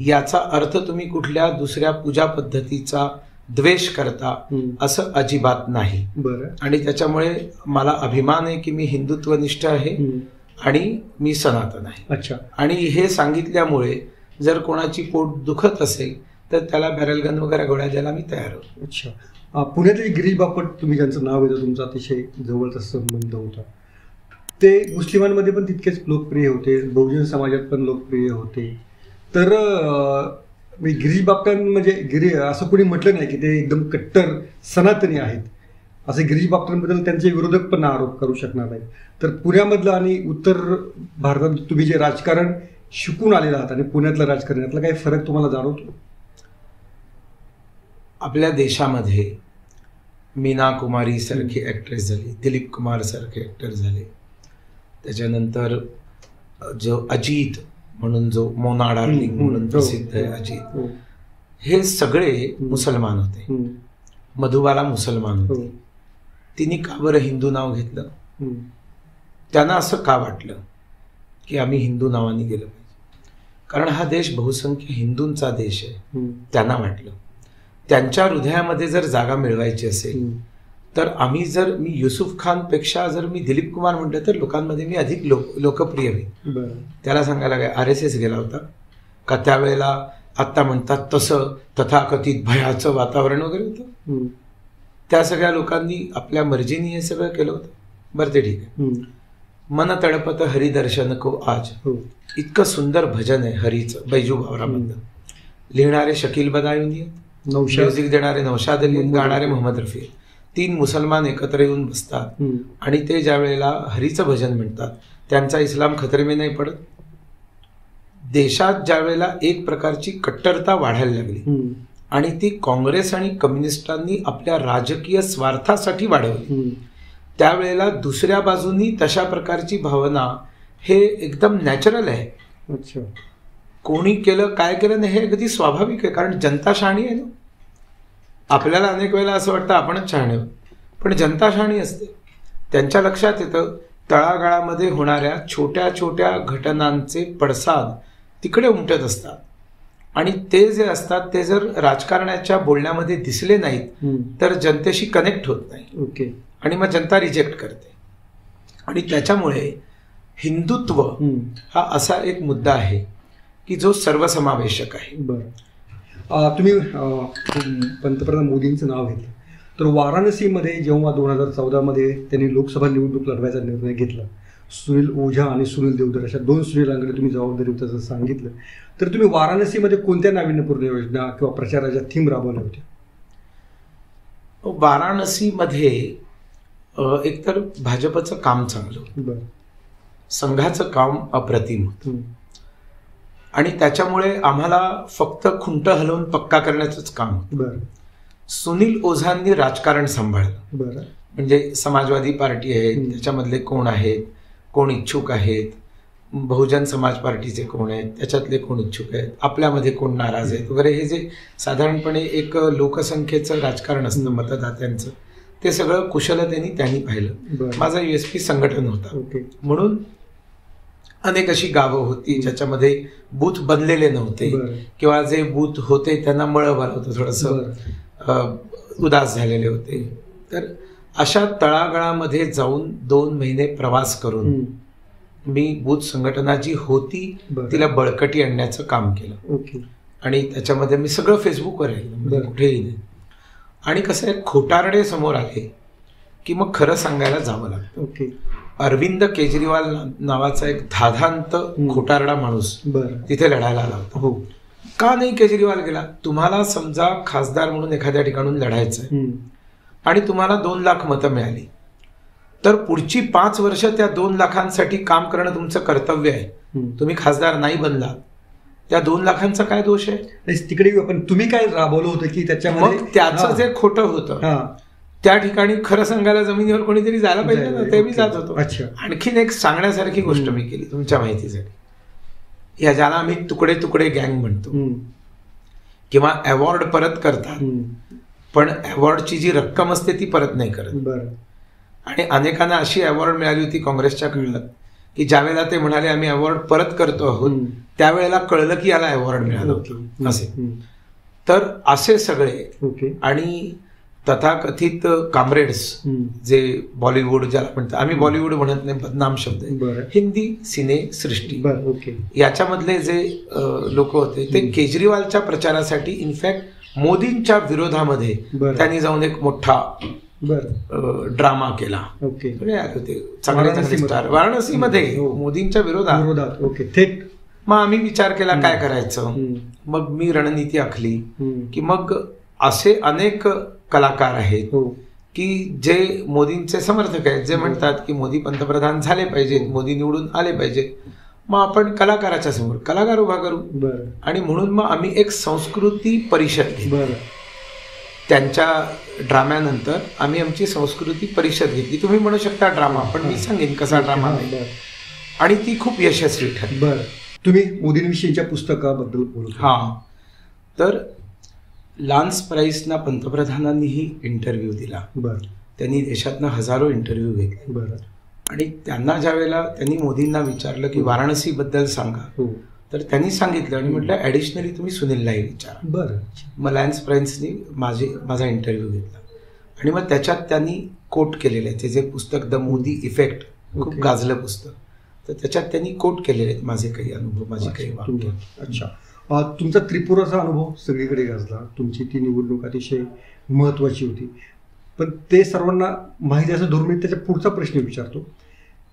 याचा अर्थ तुम्ही कुठल्या दुसऱ्या पूजा पद्धतीचा द्वेष करता असं अजिबात नाही. आणि त्याच्यामुळे मला अभिमान आहे की मी हिंदुत्वनिष्ठ आहे आणि मी सनातन आहे. अच्छा. आणि हे सांगितल्यामुळे जर कोणाची पोट दुखत असेल तर त्याला बॅरलगन वगैरे गोळ्या द्यायला मी तयार होतो. अच्छा. पुण्यातले गिरीश बापट, तुम्ही ज्यांचं नाव येतं, तुमचा अतिशय जवळचा संबंध होता, ते मुस्लिमांमध्ये पण तितकेच लोकप्रिय होते, बहुजन समाजात पण लोकप्रिय होते. तर गिरीश बापट म्हणजे असं कोणी म्हटलं नाही की ते एकदम कट्टर सनातनी आहेत. असे गिरीश बापटांबद्दल त्यांचे विरोधक पण आरोप करू शकणार नाही. तर पुण्यामधलं आणि उत्तर भारतात तुम्ही जे राजकारण शिकून आलेला आहात आणि पुण्यातलं राजकारण, यातला काही फरक तुम्हाला जाणवतो? आपल्या देशामध्ये मीना कुमारी सारखी ॲक्ट्रेस झाली, दिलीप कुमार सारखे ॲक्टर झाले, त्याच्यानंतर जो अजित म्हणून जो मोना डार्लिंग म्हणून प्रसिद्ध आहे अजित, हे सगळे मुसलमान होते. मधुबाला मुसलमान होते. तिने का बरं हिंदू नाव घेतलं? त्यांना असं का वाटलं की आम्ही हिंदू नावाने गेलं पाहिजे? कारण हा देश बहुसंख्य हिंदूंचा देश आहे. त्यांना वाटलं त्यांच्या हृदयामध्ये जर जागा मिळवायची असेल तर मी युसुफ खान पेक्षा जर मी दिलीप कुमार म्हटलं तर लोकांमध्ये मी अधिक लोकप्रिय होईल. त्याला सांगायला काय RSS गेला होता का त्यावेळेला? आत्ता म्हणतात तसं तथाकथित भयाचं वातावरण वगैरे होतं. त्या सगळ्या लोकांनी आपल्या मर्जीने हे सगळं केलं होतं. बरं, ते ठीक आहे. मन तडपत हरिदर्शन को आज, इतकं सुंदर भजन आहे हरीचं बैजू बावरामधलं. लिहिणारे शकील बदायुनी, म्युझिक देणारे नौशाद अली, गाणारे मोहम्मद रफी. 3 मुसलमान एकत्र येऊन बसतात आणि ते ज्या वेळेला हरीचं भजन म्हणतात त्यांचा इस्लाम खतरे में नाही पडत. देशात ज्या वेळेला एक प्रकारची कट्टरता वाढायला लागली आणि ती काँग्रेस आणि कम्युनिस्टांनी आपल्या राजकीय स्वार्थासाठी वाढवली, त्यावेळेला दुसऱ्या बाजूनी तशा प्रकारची भावना हे एकदम नॅचरल आहे. अच्छा. कोणी केलं काय केलं नाही हे अगदी स्वाभाविक आहे, कारण जनता शहाणी आहे ना. आपल्याला अनेक वेळेला असं वाटतं आपणच शहाणे आहोत, पण जनता शहाणी असते. त्यांच्या लक्षात येतं तळागाळामध्ये होणाऱ्या छोट्या छोट्या घटनांचे पडसाद तिकडे उमटत असतात आणि ते जे असतात ते जर राजकारणाच्या बोलण्यामध्ये दिसले नाहीत तर जनतेशी कनेक्ट होत नाही. ओके. आणि मग जनता रिजेक्ट करते. आणि त्याच्यामुळे हिंदुत्व हा असा एक मुद्दा आहे की जो सर्वसमावेशक आहे. बरं. तुम्ही पंतप्रधान मोदींचं नाव घेतलं, तर वाराणसीमध्ये जेव्हा 2014 त्यांनी लोकसभा निवडणूक लढवायचा निर्णय घेतला, सुनील ओझा आणि सुनील देवधर अशा 2 सुनीलांकडे तुम्ही जबाबदारी होती असं सांगितलं, तर तुम्ही वाराणसीमध्ये कोणत्या नाविन्यपूर्ण योजना किंवा प्रचाराच्या थीम राबवल्या होत्या? वाराणसीमध्ये एकतर भाजपचं काम चांगलं होतं, संघाचं काम अप्रतिम होतं आणि त्याच्यामुळे आम्हाला फक्त खुंट हलवून पक्का करण्याचंच काम होतं. सुनील ओझांनी राजकारण सांभाळलं. म्हणजे समाजवादी पार्टी आहे, त्याच्यामधले कोण आहेत, कोण इच्छुक आहेत, बहुजन समाज पार्टीचे कोण आहेत, त्याच्यातले कोण इच्छुक आहेत, आपल्यामध्ये कोण नाराज आहेत वगैरे, हे जे साधारणपणे एक लोकसंख्येचं राजकारण असतं मतदात्यांचं, ते सगळं कुशलतेने त्यांनी पाहिलं. माझा USP संघटन होता. म्हणून अनेक अशी गावं होती ज्याच्यामध्ये बूथ बनलेले नव्हते किंवा जे बूथ होते त्यांना मळं भरलं होतं, थोडंसं उदास झालेले होते. तर अशा तळागाळामध्ये जाऊन 2 महिने प्रवास करून मी बूथ संघटना जी होती तिला बळकटी आणण्याचं काम केलं. आणि त्याच्यामध्ये मी सगळं फेसबुकवर आहे, कुठेही नाही. आणि कसं आहे, खोटारडे समोर आले की मग खरं सांगायला जावं लागतं. अरविंद केजरीवाल नावाचा एक धाधांत खोटारडा माणूस तिथे लढायला आला होता. हो. का नाही केजरीवाल गेला? तुम्हाला समजा खासदार म्हणून एखाद्या ठिकाणून लढायचंय आणि तुम्हाला 2 लाख मतं मिळाली, तर पुढची 5 वर्ष त्या 2 लाखांसाठी काम करणं तुमचं कर्तव्य आहे. तुम्ही खासदार नाही बनला, त्या 2 लाखांचा काय दोष आहे? तिकडे पण तुम्ही काय राबवलं होतं की त्याच्यामध्ये मग त्याचं जे खोटं होतं त्या ठिकाणी खरं सांगायला जमिनीवर कोणीतरी जायला पाहिजे ना, ते मी जात होतो. आणखीन एक सांगण्यासारखी गोष्ट मी केली तुमच्या माहितीसाठी. या ज्याला आम्ही तुकडे तुकडे गँग म्हणतो किंवा अवॉर्ड परत करतात, पण अवॉर्डची जी रक्कम असते ती परत नाही करत. आणि अनेकांना अशी अवॉर्ड मिळाली होती काँग्रेसच्या काळात की ज्यावेळेला ते म्हणाले आम्ही अवॉर्ड परत करतो आहोत, त्यावेळेला कळलं की याला अवॉर्ड मिळालं होतं असे. तर असे सगळे आणि तथाकथित कामरेड्स जे बॉलिवूड ज्याला म्हणतात, आम्ही बॉलिवूड म्हणत नाही, बदनाम शब्द आहे, हिंदी सिने सृष्टी, याच्यामधले जे लोक होते ते केजरीवालच्या प्रचारासाठी इनफॅक्ट मोदींच्या विरोधामध्ये त्यांनी जाऊन एक मोठा ड्रामा केला. आले होते चांगले चांगले स्टार वाराणसीमध्ये मोदींच्या विरोधात. मग आम्ही विचार केला काय करायचं. मग मी रणनीती आखली की मग असे अनेक कलाकार आहेत की जे मोदींचे समर्थक आहेत, जे म्हणतात की मोदी पंतप्रधान झाले पाहिजेत, मोदी निवडून आले पाहिजेत. मग आपण कलाकाराच्या समोर कलाकार उभा करू. आणि म्हणून मग आम्ही एक संस्कृती परिषद घेतली. त्यांच्या ड्राम्यानंतर आम्ही आमची संस्कृती परिषद घेतली. तुम्ही म्हणू शकता ड्रामा, पण मी सांगेन कसा ड्रामा नाही, आणि ती खूप यशस्वी ठरली. तुम्ही मोदींविषयीच्या पुस्तकाबद्दल बोलू. तर लान्स प्राइसना पंतप्रधानांनीही इंटरव्ह्यू दिला. त्यांनी देशातनं हजारो इंटरव्ह्यू घेतले. आणि त्यांना ज्या वेळेला त्यांनी मोदींना विचारलं की वाराणसीबद्दल सांगा, तर त्यांनी सांगितलं आणि म्हटलं ॲडिशनली तुम्ही सुनीललाही विचारा. मग लान्स प्राइसनी माझा इंटरव्ह्यू घेतला आणि मग त्याच्यात त्यांनी कोट केलेले आहे. जे पुस्तक द मोदी इफेक्ट खूप गाजलं पुस्तक, तर त्याच्यात त्यांनी कोट केलेले आहेत माझे काही अनुभव, माझी काही वाक्य. अच्छा. तुमचा त्रिपुराचा अनुभव सगळीकडे गाजला. तुमची ती निवडणूक अतिशय महत्त्वाची होती, पण ते सर्वांना माहिती असं धरून मी त्याचा पुढचा प्रश्न विचारतो.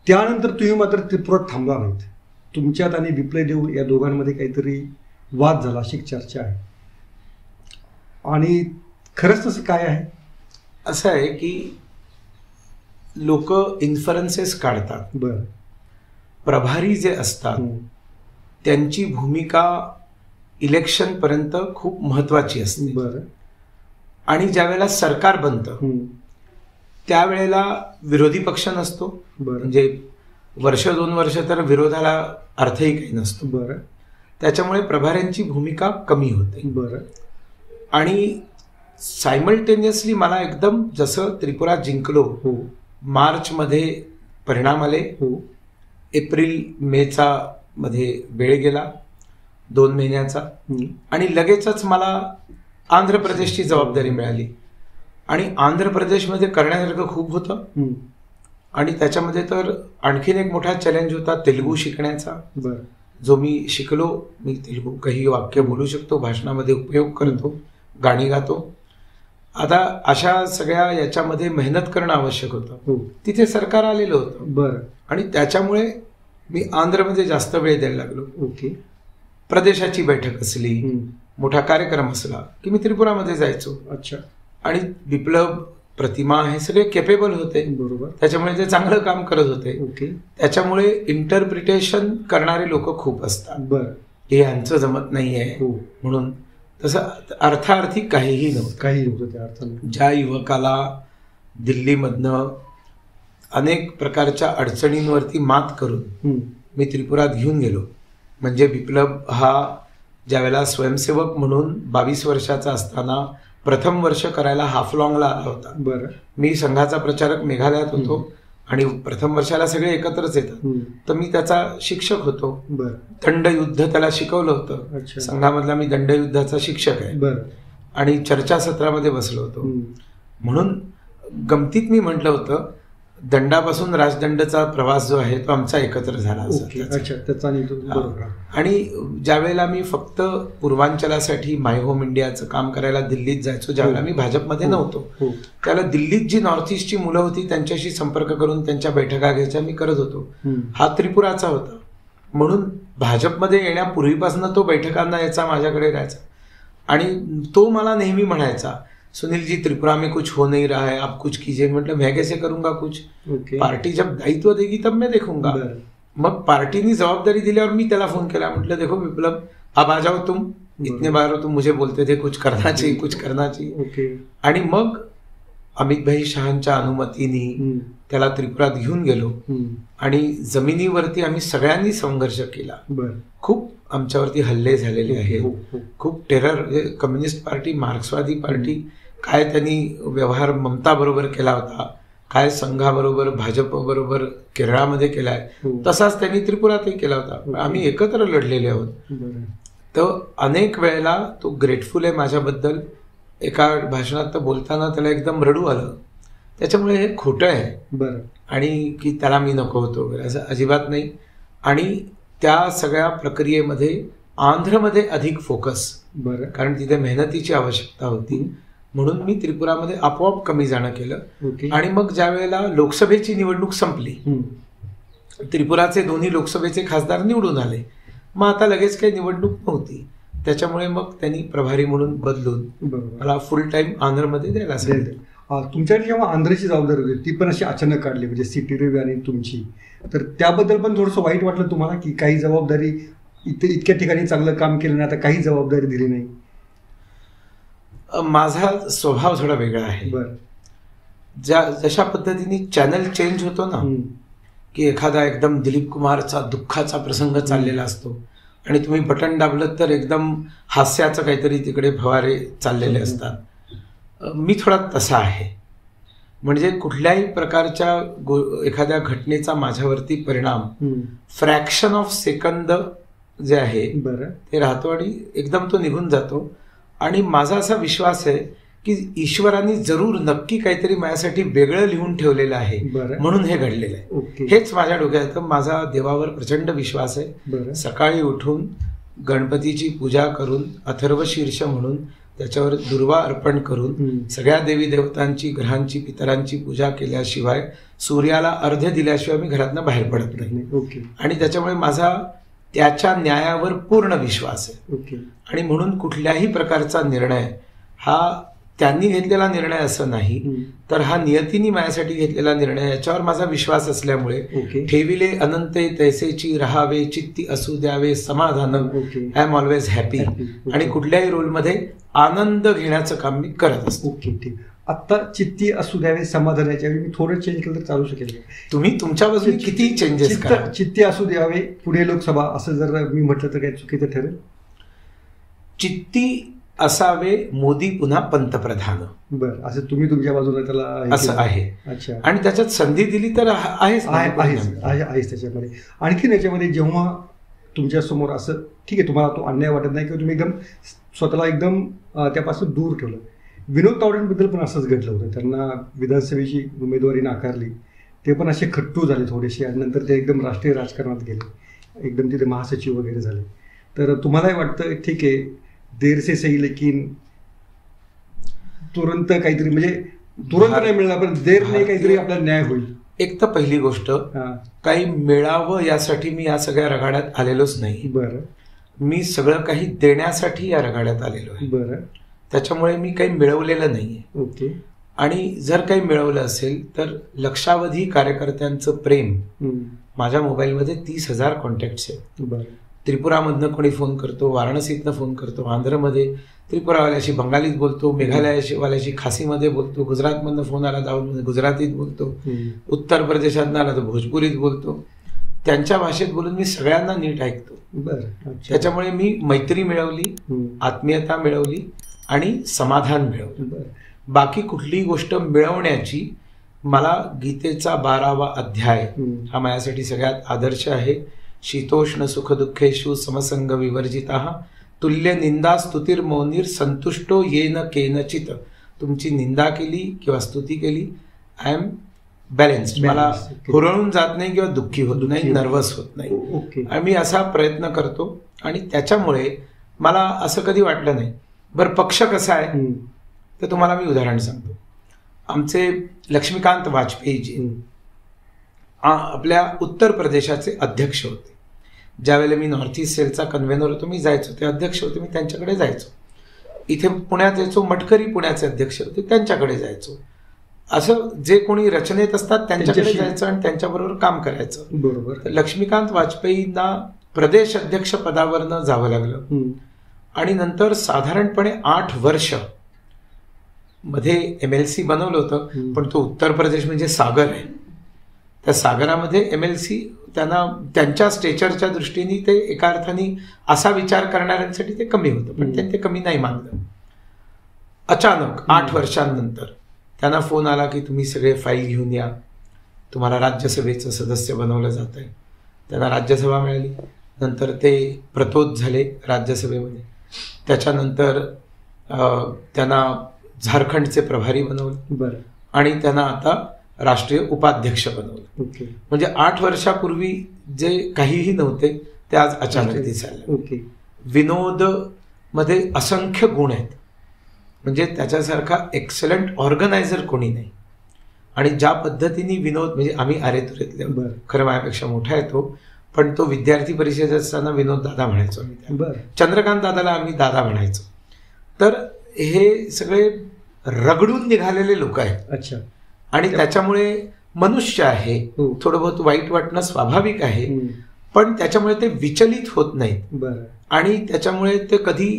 त्यानंतर तुम्ही मात्र त्रिपुरात थांबला नाहीत. तुमच्यात आणि विप्लव देव या दोघांमध्ये काहीतरी वाद झाला अशी चर्चा आहे, आणि खरंच तसं काय आहे? असं आहे की लोक इन्फरन्सेस काढतात. प्रभारी जे असतात त्यांची भूमिका इलेक्शनपर्यंत खूप महत्वाची असते. आणि ज्या वेळेला सरकार बनतं त्यावेळेला विरोधी पक्ष नसतो. म्हणजे 1-2 वर्ष तर विरोधाला अर्थही काही नसतो. त्याच्यामुळे प्रभाऱ्यांची भूमिका कमी होते. आणि सायमल्टेनियसली मला एकदम जसं त्रिपुरा जिंकलो, मार्चमध्ये परिणाम आले, एप्रिल-मेचा मध्ये वेळ गेला 2 महिन्याचा, आणि लगेचच मला आंध्र प्रदेशची जबाबदारी मिळाली. आणि आंध्र प्रदेशमध्ये करण्यासारखं खूप होतं. आणि त्याच्यामध्ये तर आणखीन एक मोठा चॅलेंज होता तेलुगू शिकण्याचा, जो मी शिकलो. मी तेलुगू काही वाक्य बोलू शकतो, भाषणामध्ये उपयोग करतो, गाणी गातो. आता अशा सगळ्या याच्यामध्ये मेहनत करणं आवश्यक होतं. तिथे सरकार आलेलं होतं आणि त्याच्यामुळे मी आंध्रमध्ये जास्त वेळ द्यायला लागलो. प्रदेशाची बैठक असली, मोठा कार्यक्रम असला की मी त्रिपुरामध्ये जायचो. आणि विप्लव, प्रतिमा हे सगळे केपेबल होते. त्याच्यामुळे ते चांगलं काम करत होते. त्याच्यामुळे इंटरप्रिटेशन करणारे लोक खूप असतात. हे यांचं जमत नाहीये म्हणून. तसं अर्थार्थी काहीही नव्हतं. त्या अर्थाने ज्या युवकाला दिल्लीमधनं अनेक प्रकारच्या अडचणींवरती मात करून मी त्रिपुरात घेऊन गेलो, म्हणजे विप्लव हा ज्यावेळेला स्वयंसेवक म्हणून 22 वर्षाचा असताना प्रथम वर्ष करायला हाफलॉंगला आला होता. मी संघाचा प्रचारक मेघालयात होतो आणि प्रथम वर्षाला सगळे एकत्रच येतात, तर मी त्याचा शिक्षक होतो. दंडयुद्ध त्याला शिकवलं होतं. संघामधला मी दंडयुद्धाचा शिक्षक आहे आणि चर्चासत्रामध्ये बसलो होतो. म्हणून गमतीत मी म्हटलं होतं दंडापासून राजदंडचा प्रवास जो आहे तो आमचा एकत्र झाला. आणि ज्यावेळेला मी फक्त पूर्वांचलासाठी माय होम इंडियाचं काम करायला दिल्लीत जायचो, ज्यावेळेला मी भाजपमध्ये नव्हतो, त्याला दिल्लीत जी नॉर्थ ईस्टची मुलं होती त्यांच्याशी संपर्क करून त्यांच्या बैठका घ्यायच्या मी करत होतो. हा त्रिपुराचा होता, म्हणून भाजपमध्ये येण्यापूर्वीपासून तो बैठकांना यायचा, माझ्याकडे राहायचा. आणि तो मला नेहमी म्हणायचा, सुनील जी, त्रिपुरा में कुछ हो नहीं रहा है, आप कुछ कीजिए. मतलब मैं कैसे करूंगा कुछ, पार्टी जब दायित्व देगी तब मैं देखूंगा. मग पार्टीनी जबाबदारी दिल्यावर मी त्याला फोन केला, म्हटलं देखो विप्लव, अब आ जाओ तुम, इतने बार तुम मुझे बोलते थे कुछ करना चाहिए, कुछ करना चाहिए. आणि मग अमित भाई शहांच्या अनुमतीने त्याला त्रिपुरात घेऊन गेलो आणि जमिनीवरती आम्ही सगळ्यांनी संघर्ष केला. खूप आमच्यावरती हल्ले झालेले आहेत, खूप टेरर, कम्युनिस्ट पार्टी, मार्क्सवादी पार्टी, काय त्यांनी व्यवहार ममता बरोबर केला होता, काय संघाबरोबर भाजपबरोबर केरळामध्ये केलाय, तसाच त्यांनी त्रिपुरातही केला होता. आम्ही एकत्र लढलेले आहोत. तर अनेक वेळेला तो ग्रेटफुल आहे माझ्याबद्दल. एका भाषणात बोलताना त्याला एकदम रडू आलं. त्याच्यामुळे हे खोटं आहे आणि की त्याला मी नको होतो वगैरे असं अजिबात नाही. आणि त्या सगळ्या प्रक्रियेमध्ये आंध्रमध्ये अधिक फोकस, कारण तिथे मेहनतीची आवश्यकता होती, म्हणून मी त्रिपुरामध्ये आपोआप कमी जाणं केलं. आणि मग ज्या वेळेला लोकसभेची निवडणूक संपली, त्रिपुराचे दोन्ही लोकसभेचे खासदार निवडून आले, मग आता लगेच काही निवडणूक नव्हती. त्याच्यामुळे मग त्यांनी प्रभारी म्हणून बदलून मला फुल टाइम आंध्रमध्ये द्यायला सांगितलं. तुमच्याकडे जेव्हा आंध्रची जबाबदारी होती ती पण अशी अचानक काढली, म्हणजे सिटी रिव्ह्यू आणि तुमची, तर त्याबद्दल पण थोडंसं वाईट वाटलं तुम्हाला की काही जबाबदारी इतक्या ठिकाणी चांगलं काम केलं नाही, आता काही जबाबदारी दिली नाही? माझा स्वभाव थोडा वेगळा आहे. जशा पद्धतीने चॅनल चेंज होतो ना, की एखादा एकदम दिलीप कुमारचा दुःखाचा प्रसंग चाललेला असतो आणि तुम्ही बटन दाबलं तर एकदम हास्याचं काहीतरी तिकडे फवारे चाललेले असतात. मी थोडा तसा आहे. म्हणजे कुठल्याही प्रकारच्या एखाद्या घटनेचा माझ्यावरती परिणाम फ्रॅक्शन ऑफ सेकंद जे आहे ते राहतो आणि एकदम तो निघून जातो. आणि माझा असा विश्वास आहे की ईश्वराने जरूर नक्की काहीतरी माझ्यासाठी वेगळं लिहून ठेवलेलं आहे, म्हणून हे घडलेलं आहे. हेच माझ्या डोक्यात. माझा देवावर प्रचंड विश्वास आहे. सकाळी उठून गणपतीची पूजा करून अथर्व शीर्ष म्हणून त्याच्यावर दुर्वा अर्पण करून सगळ्या देवी देवतांची, ग्रहांची, पितरांची पूजा केल्याशिवाय, सूर्याला अर्घ्य दिल्याशिवाय मी घरातनं बाहेर पडत नाही. आणि त्याच्यामुळे माझा त्याच्या न्यायावर पूर्ण विश्वास आहे. आणि म्हणून कुठल्याही प्रकारचा निर्णय हा त्यांनी घेतलेला निर्णय असं नाही, तर हा नियतीने माझ्यासाठी घेतलेला निर्णय, याच्यावर माझा विश्वास असल्यामुळे ठेविले अनंते तैसेची राहावे, चित्ती असू द्यावे समाधान, आय एम ऑलवेज हॅपी. आणि कुठल्याही रोलमध्ये आनंद घेण्याचं काम मी करत असतो. आता चित्ती असू द्यावे समाधानाच्या वेळी मी थोडं चेंज केलं तर चालू शकेल? तुम्ही तुमच्या बाजूने किती चेंजेस करा. चित्ती असू द्यावे पुढे लोकसभा असं जर मी म्हटलं तर काही चुकीचं ठरेल? चित्ती असावे मोदी पुन्हा पंतप्रधान. बरं, असं तुम्ही तुमच्या बाजूला त्याला असं आहे. अच्छा. आणि त्याच्यात संधी दिली तर आहेच त्याच्यामध्ये. आणखीन याच्यामध्ये जेव्हा तुमच्या समोर असं ठीक आहे, तुम्हाला तो अन्याय वाटत नाही किंवा तुम्ही एकदम स्वतःला एकदम त्यापासून दूर ठेवलं. विनोद तावडेंबद्दल पण असंच घडलं होतं. त्यांना विधानसभेची उमेदवारी नाकारली, ते पण असे खट्टू झाले थोडेसे आणि नंतर ते एकदम राष्ट्रीय राजकारणात गेले, एकदम तिथे महासचिव वगैरे झाले. तर तुम्हालाही वाटतं ठीक आहे देर से सही लेकिन तुरंत काहीतरी, म्हणजे तुरंत नाही मिळणार पण देर नाही काहीतरी आपला न्याय होईल? एक तर पहिली गोष्ट, काही मिळावं यासाठी मी या सगळ्या रगाड्यात आलेलोच नाही. बरं. मी सगळं काही देण्यासाठी या रगाड्यात आलेलो आहे. बरं. त्याच्यामुळे मी काही मिळवलेलं नाहीये. ओके. आणि जर काही मिळवलं असेल तर लक्षावधी कार्यकर्त्यांचं प्रेम. माझ्या मोबाईलमध्ये 30,000 कॉन्टॅक्ट्स आहेत. बरं. त्रिपुरामधनं कोणी फोन करतो, वाराणसीतनं फोन करतो, आंध्रमध्ये त्रिपुरावाल्याशी बंगालीत बोलतो, मेघालयावाल्याशी खासीमध्ये बोलतो, गुजरातमधनं फोन आला तर गुजरातीत बोलतो, उत्तर प्रदेशातनं आला तर भोजपुरीत बोलतो. त्यांच्या भाषेत बोलून मी सगळ्यांना नीट ऐकतो. त्याच्यामुळे मी मैत्री मिळवली, आत्मीयता मिळवली आणि समाधान मिळवलं. बाकी कुठलीही गोष्ट मिळवण्याची, मला गीतेचा 12वा अध्याय हा माझ्यासाठी सगळ्यात आदर्श आहे. शीतोष्ण सुख दुःखेषु समसंग विवर्जितः तुल्य निंदा स्तुतीर मौनीर संतुष्टो येन केनचित. तुमची निंदा केली किंवा स्तुती केली, आय एम बॅलेन्स्ड. मला हुरळून जात नाही किंवा दुःखी होत नाही, नर्वस होत नाही. आणि मी असा प्रयत्न करतो आणि त्याच्यामुळे मला असं कधी वाटलं नाही. बरं, पक्ष कसा आहे तर तुम्हाला मी उदाहरण सांगतो. आमचे लक्ष्मीकांत वाजपेयीजी आपल्या उत्तर प्रदेशाचे अध्यक्ष होते. ज्यावेळेला मी नॉर्थ ईस्ट सेलचा कन्व्हेनर होतो, मी जायचो, ते अध्यक्ष होते, मी त्यांच्याकडे जायचो. इथे पुण्यात यायचो, मटकरी पुण्याचे अध्यक्ष होते, त्यांच्याकडे जायचो. असं जे कोणी रचनेत असतात त्यांच्याकडे जायचं आणि त्यांच्याबरोबर काम करायचं. बरोबर. लक्ष्मीकांत वाजपेयींना प्रदेश अध्यक्ष पदावरनं जावं लागलं आणि नंतर साधारणपणे 8 वर्ष मध्ये MLC बनवलं होतं. पण तो उत्तर प्रदेश म्हणजे सागर आहे, त्या सागरामध्ये MLC त्यांना त्यांच्या स्टेचरच्या दृष्टीने ते एका अर्थाने असा विचार करणाऱ्यांसाठी ते कमी होतं, पण त्यांनी ते कमी नाही मानलं. अचानक 8 वर्षांनंतर त्यांना फोन आला की तुम्ही सगळे फाईल घेऊन या, तुम्हाला राज्यसभेचं सदस्य बनवलं जात आहे. त्यांना राज्यसभा मिळाली. नंतर ते प्रतोद झाले राज्यसभेमध्ये. त्याच्यानंतर त्यांना झारखंडचे प्रभारी बनवलं आणि त्यांना आता राष्ट्रीय उपाध्यक्ष बनवलं. म्हणजे 8 वर्षापूर्वी जे काहीही नव्हते ते आज अचानक दिसायला. विनोद मध्ये असंख्य गुण आहेत, म्हणजे त्याच्यासारखा एक्सलंट ऑर्गनायझर कोणी नाही. आणि ज्या पद्धतीने विनोद, म्हणजे आम्ही आरेतुरेतले, खरं माझ्यापेक्षा मोठा आहे तो, पण तो विद्यार्थी परिषद असताना विनोद दादा म्हणायचो आम्ही. चंद्रकांत दादाला आम्ही दादा म्हणायचो. तर हे सगळे रगडून निघालेले लोक आहेत. अच्छा. आणि त्याच्यामुळे मनुष्य आहे, थोडं बहुत वाईट वाटणं स्वाभाविक आहे, पण त्याच्यामुळे ते विचलित होत नाहीत आणि त्याच्यामुळे ते कधी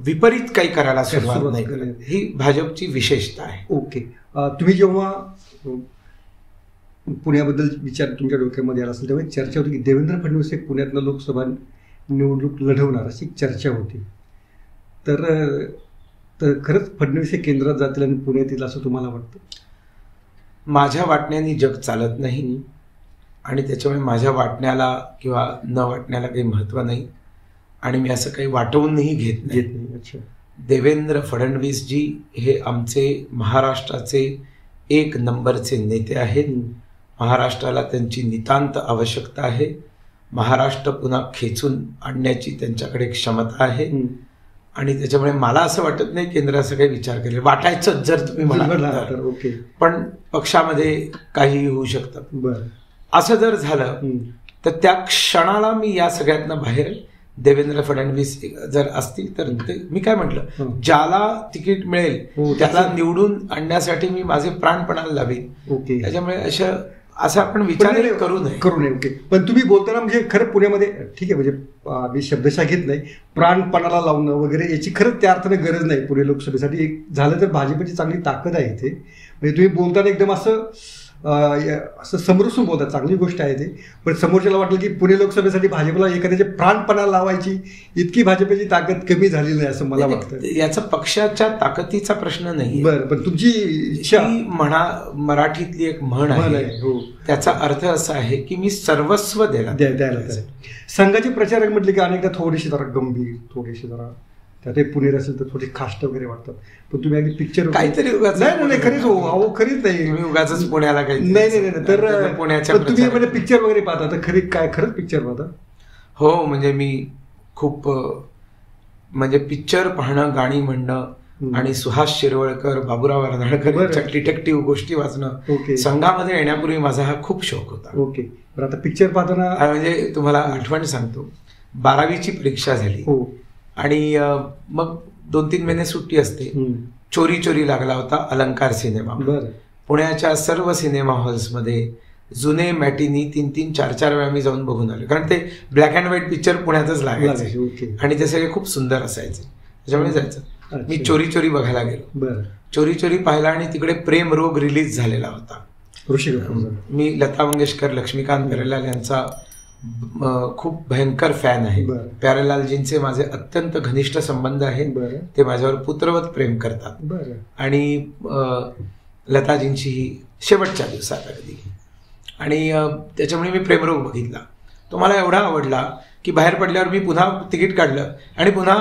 विपरीत काही करायला सुरुवात नाही करत. ही भाजपची विशेषता आहे. ओके. तुम्ही जेव्हा पुण्याबद्दल विचार तुमच्या डोक्यामध्ये आला असेल तेव्हा चर्चा होती की देवेंद्र फडणवीस हे पुण्यातलं लोकसभा निवडणूक लढवणार अशी चर्चा होती. तर खरंच फडणवीस हे केंद्रात जातील आणि पुण्यात येईल असं तुम्हाला वाटतं? माझ्या वाटण्याने जग चालत नाही आणि त्याच्यामुळे माझ्या वाटण्याला किंवा न वाटण्याला काही महत्त्व नाही आणि मी असं काही वाटवूनही घेत नाही. अच्छा. देवेंद्र फडणवीसजी हे आमचे महाराष्ट्राचे 1 नंबरचे नेते आहेत. महाराष्ट्राला त्यांची नितांत आवश्यकता आहे. महाराष्ट्र पुन्हा खेचून आणण्याची त्यांच्याकडे क्षमता आहे आणि त्याच्यामुळे मला असं वाटत नाही केंद्र असं काही विचार करेल. वाटायचं जर तुम्ही म्हणाल, ओके, पण पक्षामध्ये काहीही होऊ शकतं. असं जर झालं तर त्या क्षणाला मी या सगळ्यातनं बाहेर. देवेंद्र फडणवीस जर असतील तर ते, मी काय म्हटलं, ज्याला तिकीट मिळेल त्याला निवडून आणण्यासाठी मी माझे प्राणपणाला लावेन. त्याच्यामुळे असं आपण विचार करू नये. ओके. पण तुम्ही बोलताना म्हणजे खरं पुण्यामध्ये ठीक आहे, म्हणजे मी शब्दशः घेत नाही, प्राणपणाला लावणं वगैरे याची खरंच त्या अर्थाने गरज नाही पुणे लोकसभेसाठी. एक झालं तर भाजपची चांगली ताकद आहे इथे. म्हणजे तुम्ही बोलताना एकदम असं समरसून बोलतात, चांगली गोष्ट आहे ते. पण समोरच्याला वाटलं की पुणे लोकसभेसाठी भाजपला एखाद्याचे प्राणपणा लावायची इतकी भाजपची ताकद कमी झालेली नाही असं मला वाटतं. याचा पक्षाच्या ताकदीचा प्रश्न नाही. बरं, पण तुमची इच्छा म्हणा, मराठीतली एक म्हण आहे, त्याचा अर्थ असा आहे की मी सर्वस्व द्यायला. संघाचे प्रचारक म्हटले की अनेकदा थोडीशी जरा गंभीर, थोडीशी जरा त्यात पुणेर असेल तर थोडी खाष्ट वगैरे वाटतात. पण तुम्ही अगदी पिक्चर काहीतरी नाही खरीच हो, खरीच नाही, तुम्ही उगाच पुण्याला काही नाही. तर पुण्याच्या तुम्ही म्हणजे पिक्चर वगैरे पाहता तर खरंच पिक्चर पाहता? हो, म्हणजे मी खूप, म्हणजे पिक्चर पाहणं, गाणी म्हणणं आणि सुहास शिरवळकर, बाबूराव अर्नाळकर यांच्या डिटेक्टिव्ह गोष्टी वाचणं संघामध्ये येण्यापूर्वी माझा हा खूप शौक होता. ओके. पण आता पिक्चर पाहताना म्हणजे तुम्हाला आठवण सांगतो, 12वीची परीक्षा झाली आणि मग 2-3 महिने सुट्टी असते. चोरी लागला होता अलंकार सिनेमा. पुण्याच्या सर्व सिनेमा हॉल्समध्ये जुने मॅटिनी 3-3, 4-4 वेळा मी जाऊन बघून आलो, कारण ते ब्लॅक अँड व्हाईट पिक्चर पुण्यातच लागायचे आणि ते सगळे खूप सुंदर असायचे, त्याच्यामुळे जायचं. मी चोरी बघायला गेलो. चोरी पाहिला आणि तिकडे प्रेम रोग रिलीज झालेला होता. मी लता मंगेशकर, लक्ष्मीकांत प्यारेलाल यांचा खूप भयंकर फॅन आहे. प्यारेलालजींचे माझे अत्यंत घनिष्ठ संबंध आहेत. ते माझ्यावर पुत्रवत प्रेम करतात आणि लताजींचीही शेवटच्या दिवसात अगदी. आणि त्याच्यामुळे मी प्रेमरोग बघितला. तो मला एवढा आवडला की बाहेर पडल्यावर मी पुन्हा तिकीट काढलं आणि पुन्हा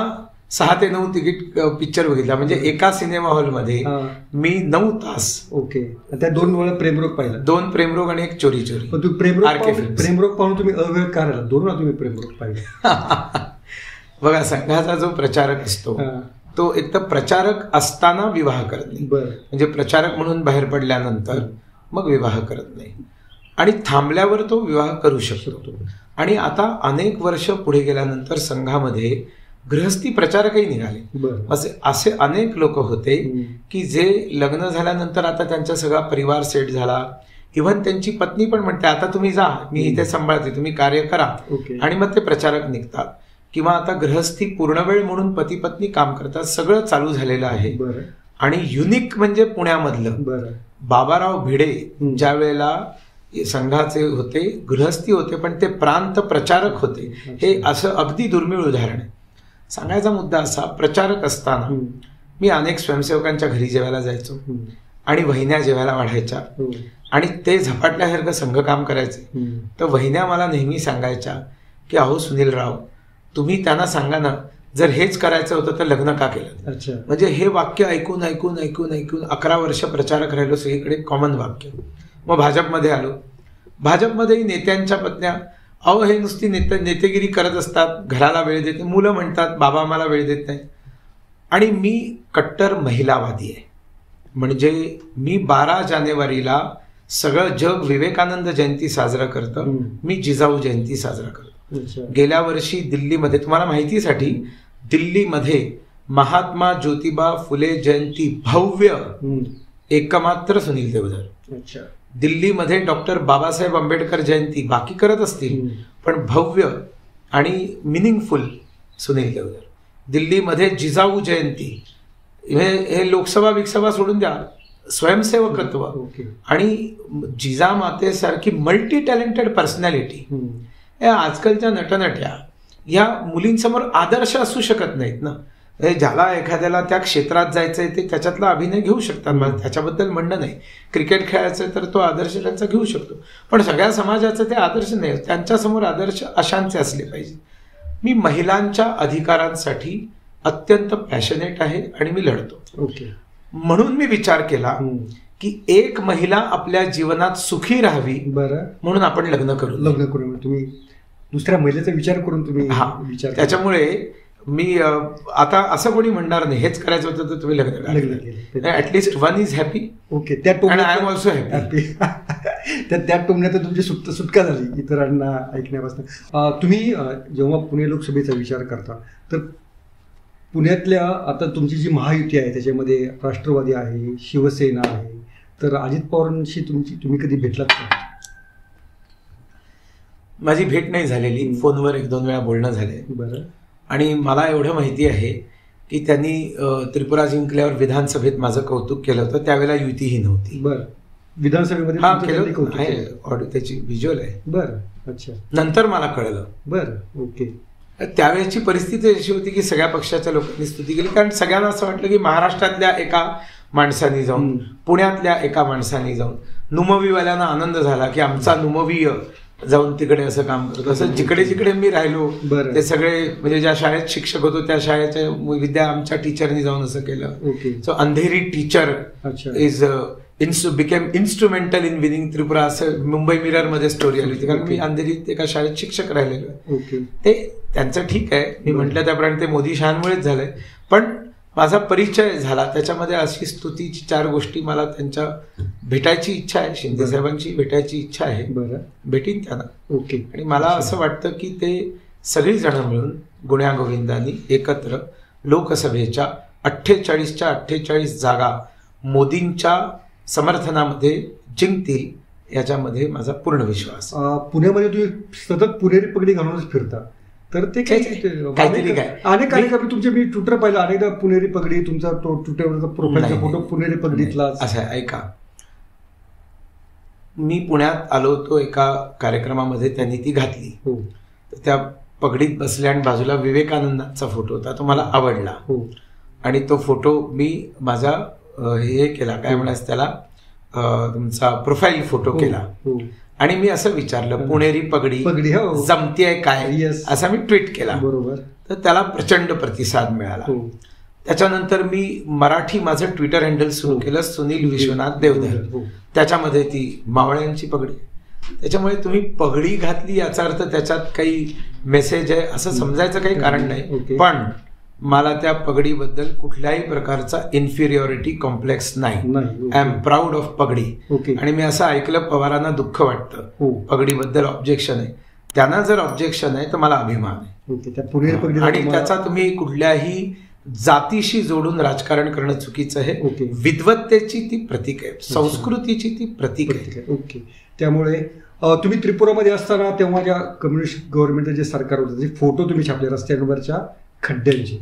6 ते 9 तिकीट पिक्चर बघितला. म्हणजे एका सिनेमा हॉलमध्ये मी 9 तास. ओके. त्या 2 वेळा प्रेमरोग पाहिला. 2 प्रेमरोग आणि 1 चोरी चोरी. प्रेमरोग पाहून तुम्ही अवेळ का राहिला? 2 वेळा तुम्ही प्रेमरोग पाहिला. बघा, संघाचा जो प्रचारक असतो तो एक तर प्रचारक असताना विवाह करत नाही, म्हणजे प्रचारक म्हणून बाहेर पडल्यानंतर मग विवाह करत नाही, आणि थांबल्यावर तो विवाह करू शकतो. आणि आता अनेक वर्ष पुढे गेल्यानंतर संघामध्ये गृहस्थी प्रचारकही निघाले. असे अनेक लोक होते की जे लग्न झाल्यानंतर आता त्यांचा सगळा परिवार सेट झाला. इव्हन त्यांची पत्नी पण म्हणते आता तुम्ही जा, मी इथे सांभाळते, तुम्ही कार्य करा, आणि मग ते प्रचारक निघतात. किंवा आता गृहस्थी पूर्णवेळ म्हणून पती पत्नी काम करतात. सगळं चालू झालेलं आहे. आणि युनिक म्हणजे पुण्यामधलं बाबाराव भिडे ज्या वेळेला संघाचे होते, गृहस्थी होते, पण ते प्रांत प्रचारक होते. हे असं अगदी दुर्मिळ उदाहरण आहे. सांगायचा मुद्दा असा, प्रचारक असताना मी अनेक स्वयंसेवकांच्या घरी जेवायला जायचो आणि वहिन्या जेवायला वाढायच्या आणि ते झपाटल्यासारखं संघ काम करायचे. तर वहिन्या मला नेहमी सांगायच्या की अहो सुनीलराव, तुम्ही त्यांना सांगा ना, जर हेच करायचं होतं तर लग्न का केलं. म्हणजे हे वाक्य ऐकून ऐकून ऐकून ऐकून 11 वर्ष प्रचारक राहिलो, सगळीकडे कॉमन वाक्य. मग भाजपमध्ये आलो. भाजपमध्येही नेत्यांच्या पत्न्या, अहो हे नुसती नेतेगिरी करत असतात, घराला वेळ देत नाही. मुलं म्हणतात बाबा मला वेळ देत नाही. आणि मी कट्टर महिलावादी आहे. म्हणजे मी 12 जानेवारीला सगळं जग विवेकानंद जयंती साजरा करतं, मी जिजाऊ जयंती साजरा करतो. गेल्या वर्षी दिल्लीमध्ये, तुम्हाला माहितीसाठी, दिल्लीमध्ये महात्मा ज्योतिबा फुले जयंती भव्य, एकमात्र सुनील देवधर. दिल्लीमध्ये डॉक्टर बाबासाहेब आंबेडकर जयंती बाकी करत असतील, पण भव्य आणि मिनिंगफुल सुनील देवधर. दिल्लीमध्ये जिजाऊ जयंती, हे लोकसभा विकसभा सोडून द्या, स्वयंसेवकत्व आणि जिजामातेसारखी मल्टी टॅलेंटेड पर्सनॅलिटी. या आजकालच्या नटनट्या या मुलींसमोर आदर्श असू शकत नाहीत ना. ज्याला एखाद्याला त्या क्षेत्रात जायचंय ते त्याच्यातला अभिनय घेऊ शकतात, मला त्याच्याबद्दल म्हणणं नाही. क्रिकेट खेळायचं तर तो आदर्श त्यांचा घेऊ शकतो, पण सगळ्या समाजाचे ते आदर्श नाही. त्यांच्यासमोर आदर्श अशांचे असले पाहिजे. मी महिलांच्या अधिकारांसाठी अत्यंत पॅशनेट आहे आणि मी लढतो. म्हणून मी विचार केला की एक महिला आपल्या जीवनात सुखी राहावी, म्हणून आपण लग्न करू. तुम्ही दुसऱ्या महिलेचा विचार करून तुम्ही विचार. त्याच्यामुळे मी आता असं कोणी म्हणणार नाही हेच करायचं होतं तर तुम्ही लग्न करा. At least one is happy. Okay. I am also happy. त्या टोमण्यात तुमची सुटका झाली इतरांना ऐकण्यापासून. तुम्ही जेव्हा पुणे लोकसभेचा विचार करता तर पुण्यातल्या आता तुमची जी महायुती आहे त्याच्यामध्ये राष्ट्रवादी आहे, शिवसेना आहे, तर अजित पवारांशी तुम्ही कधी भेटलात का? माझी भेट नाही झालेली, फोनवर 1-2 वेळा बोलणं झालंय. बरं. आणि मला एवढं माहिती आहे की त्यांनी त्रिपुरा जिंकल्यावर विधानसभेत माझं कौतुक केलं होतं. त्यावेळेला युतीही नव्हती. बरं. विधानसभेमध्ये त्याची व्हिज्युअल आहे. बरं. अच्छा. नंतर मला कळलं. बरं. ओके. त्यावेळेची परिस्थिती अशी होती की सगळ्या पक्षाच्या लोकांनी स्तुती केली, कारण सगळ्यांना असं वाटलं की महाराष्ट्रातल्या एका माणसाने जाऊन, पुण्यातल्या एका माणसाने जाऊन, नुमवीवाल्यांना आनंद झाला की आमचा नुमवीय जाऊन तिकडे असं काम करतो. असं जिकडे जिकडे मी राहिलो ते सगळे, म्हणजे ज्या शाळेत शिक्षक होतो त्या शाळेच्या विद्या आमच्या टीचरनी जाऊन असं केलं. So Andheri teacher became instrumental in winning Tripura, असं मुंबई मिरर मध्ये स्टोरी आली होती, कारण मी अंधेरीत एका शाळेत शिक्षक राहिलेलो. ते त्यांचं ठीक आहे, मी म्हटलं त्याप्रमाणे ते मोदी शहांमुळेच झालंय, पण माझा परिचय झाला त्याच्यामध्ये अशी स्तुतीची 4 गोष्टी. मला त्यांच्या भेटायची इच्छा आहे, शिंदे साहेबांची भेटायची इच्छा आहे. भेटीन त्यांना. ओके. आणि मला असं वाटतं की ते सगळी जण मिळून गुण्यागोविंदांनी एकत्र लोकसभेच्या 48च्या 48 जागा मोदींच्या समर्थनामध्ये जिंकतील याच्यामध्ये माझा पूर्ण विश्वास. पुण्यामध्ये तुम्ही सतत पुणेरी पगडी घालूनच फिरता, तर ते काहीतरी काय अनेक तुमचे मी ट्विटर पाहिलं, अनेकदा पुणेरी पगडी, तुमचा तो ट्विटरवरचा प्रोफाईलचा फोटो पुणेरी पगडीतला. असं आहे, ऐका, मी पुण्यात आलो होतो एका कार्यक्रमामध्ये, त्यांनी ती घातली. तर त्या पगडीत बसल्या आणि बाजूला विवेकानंदांचा फोटो होता, तो मला आवडला. आणि तो फोटो मी माझा हे केला, काय म्हणायचं त्याला, तुमचा प्रोफाईल फोटो केला. आणि मी असं विचारलं, पुणेरी पगडी जमतीये काय, असा मी ट्विट केला. बरोबर. तर त्याला प्रचंड प्रतिसाद मिळाला. त्याच्यानंतर मी मराठी माझं ट्विटर हँडल सुरू केलं, सुनील विश्वनाथ देवधर. त्याच्यामध्ये ती मावळ्यांची पगडी. त्याच्यामुळे तुम्ही पगडी घातली याचा अर्थ त्याच्यात काही मेसेज आहे असं समजायचं काही कारण नाही. पण मला त्या पगडीबद्दल कुठल्याही प्रकारचा इन्फिरियॉरिटी कॉम्प्लेक्स नाही. आय एम प्राऊड ऑफ पगडी. आणि मी असं ऐकलं पवारांना दुःख वाटतं, पगडीबद्दल ऑब्जेक्शन आहे. त्यांना जर ऑब्जेक्शन आहे तर मला अभिमान आहे. आणि त्याचा तुम्ही कुठल्याही जातीशी जोडून राजकारण करणं चुकीचं आहे. विद्वत्तेची ती प्रतीक आहे, संस्कृतीची ती प्रतीक आहे. ओके. त्यामुळे तुम्ही त्रिपुरामध्ये असताना तेव्हा ज्या कम्युनिस्ट गव्हर्नमेंटचं जे सरकार होतं जे फोटो तुम्ही छापले रस्त्यांवरच्या खड्ड्यांचे,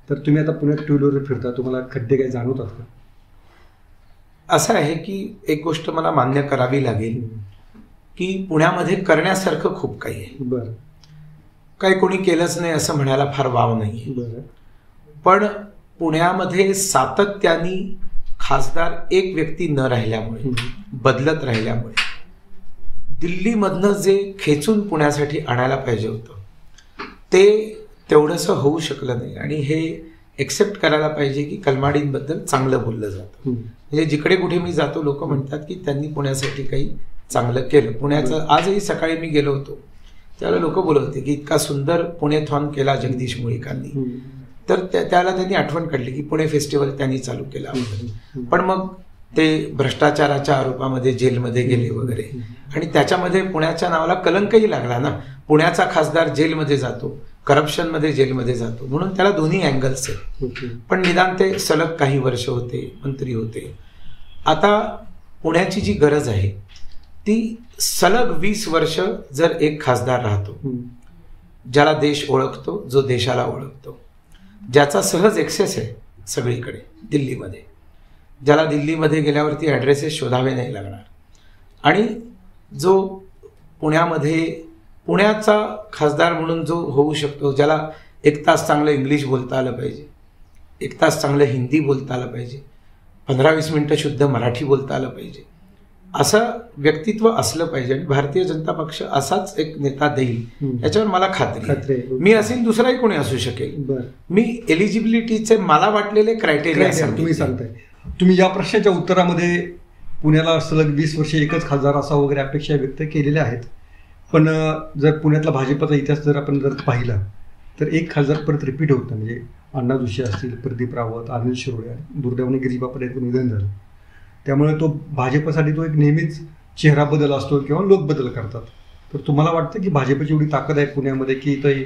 तर तुम्ही आता पुण्यात टू व्हीलर फिरता, तुम्हाला खड्डे काही जाणवतात का? असं आहे की एक गोष्ट मला मान्य करावी लागेल की पुण्यामध्ये करण्यासारखं खूप काही आहे. बरं. काही कोणी केलंच नाही असं म्हणायला फार वाव नाही. बरं. पण पुण्यामध्ये सातत्याने खासदार एक व्यक्ती न राहिल्यामुळे, बदलत राहिल्यामुळे दिल्लीमधनं जे खेचून पुण्यासाठी आणायला पाहिजे होतं ते तेवढंसं होऊ शकलं नाही. आणि हे एक्सेप्ट करायला पाहिजे की कलमाडींबद्दल चांगलं बोललं जातं. म्हणजे जिकडे कुठे मी जातो लोक म्हणतात की त्यांनी पुण्यासाठी काही चांगलं केलं. पुण्याचं आजही सकाळी मी गेलो होतो त्यावेळेला लोक बोलत होते की इतका सुंदर पुणेथॉन केला जगदीश मुळीकांनी. तर त्याला त्यांनी आठवण काढली की पुणे फेस्टिवल त्यांनी चालू केला. पण मग ते भ्रष्टाचाराच्या आरोपामध्ये जेलमध्ये गेले वगैरे. आणि त्याच्यामध्ये पुण्याच्या नावाला कलंकही लागला ना. पुण्याचा खासदार जेलमध्ये जातो, करप्शनमध्ये जेलमध्ये जातो, म्हणून त्याला दोन्ही अँगल्स आहेत. पण निदान ते सलग काही वर्ष होते, मंत्री होते. आता पुण्याची जी गरज आहे ती सलग 20 वर्ष जर एक खासदार राहतो ज्याला देश ओळखतो, जो देशाला ओळखतो, ज्याचा सहज एक्सेस आहे सगळीकडे दिल्लीमध्ये, ज्याला दिल्लीमध्ये गेल्यावरती ॲड्रेसेस शोधावे नाही लागणार, आणि जो पुण्याचा खासदार म्हणून जो होऊ शकतो, ज्याला 1 तास चांगलं इंग्लिश बोलता आलं पाहिजे, 1 तास चांगलं हिंदी बोलता आलं पाहिजे, 15-20 मिनिटं शुद्ध मराठी बोलता आलं पाहिजे, असं व्यक्तित्व असलं पाहिजे. आणि भारतीय जनता पक्ष असाच एक नेता देईल याच्यावर मला खात्री आहे. मी असेल दुसराही कोणी असू शकेल. मी एलिजिबिलिटीचे मला वाटलेले क्रायटेरिया तुम्ही सांगताय. तुम्ही या प्रश्नाच्या उत्तरामध्ये पुण्याला सलग 20 वर्ष एकच खासदार असा वगैरे अपेक्षा व्यक्त केलेल्या आहेत. पण जर पुण्यातला भाजपचा इतिहास जर आपण पाहिला तर एक खासदार परत रिपीट होत नाही. म्हणजे अण्णा जोशी असतील, प्रदीप रावत, अनिल शिरोळे, दुर्दैवाने गिरीबापट निधन झालं. त्यामुळे तो भाजपसाठी तो एक नेहमीच चेहरा बदल असतो किंवा लोक बदल करतात. तर तुम्हाला वाटतं की भाजपची एवढी ताकद आहे पुण्यामध्ये की इथं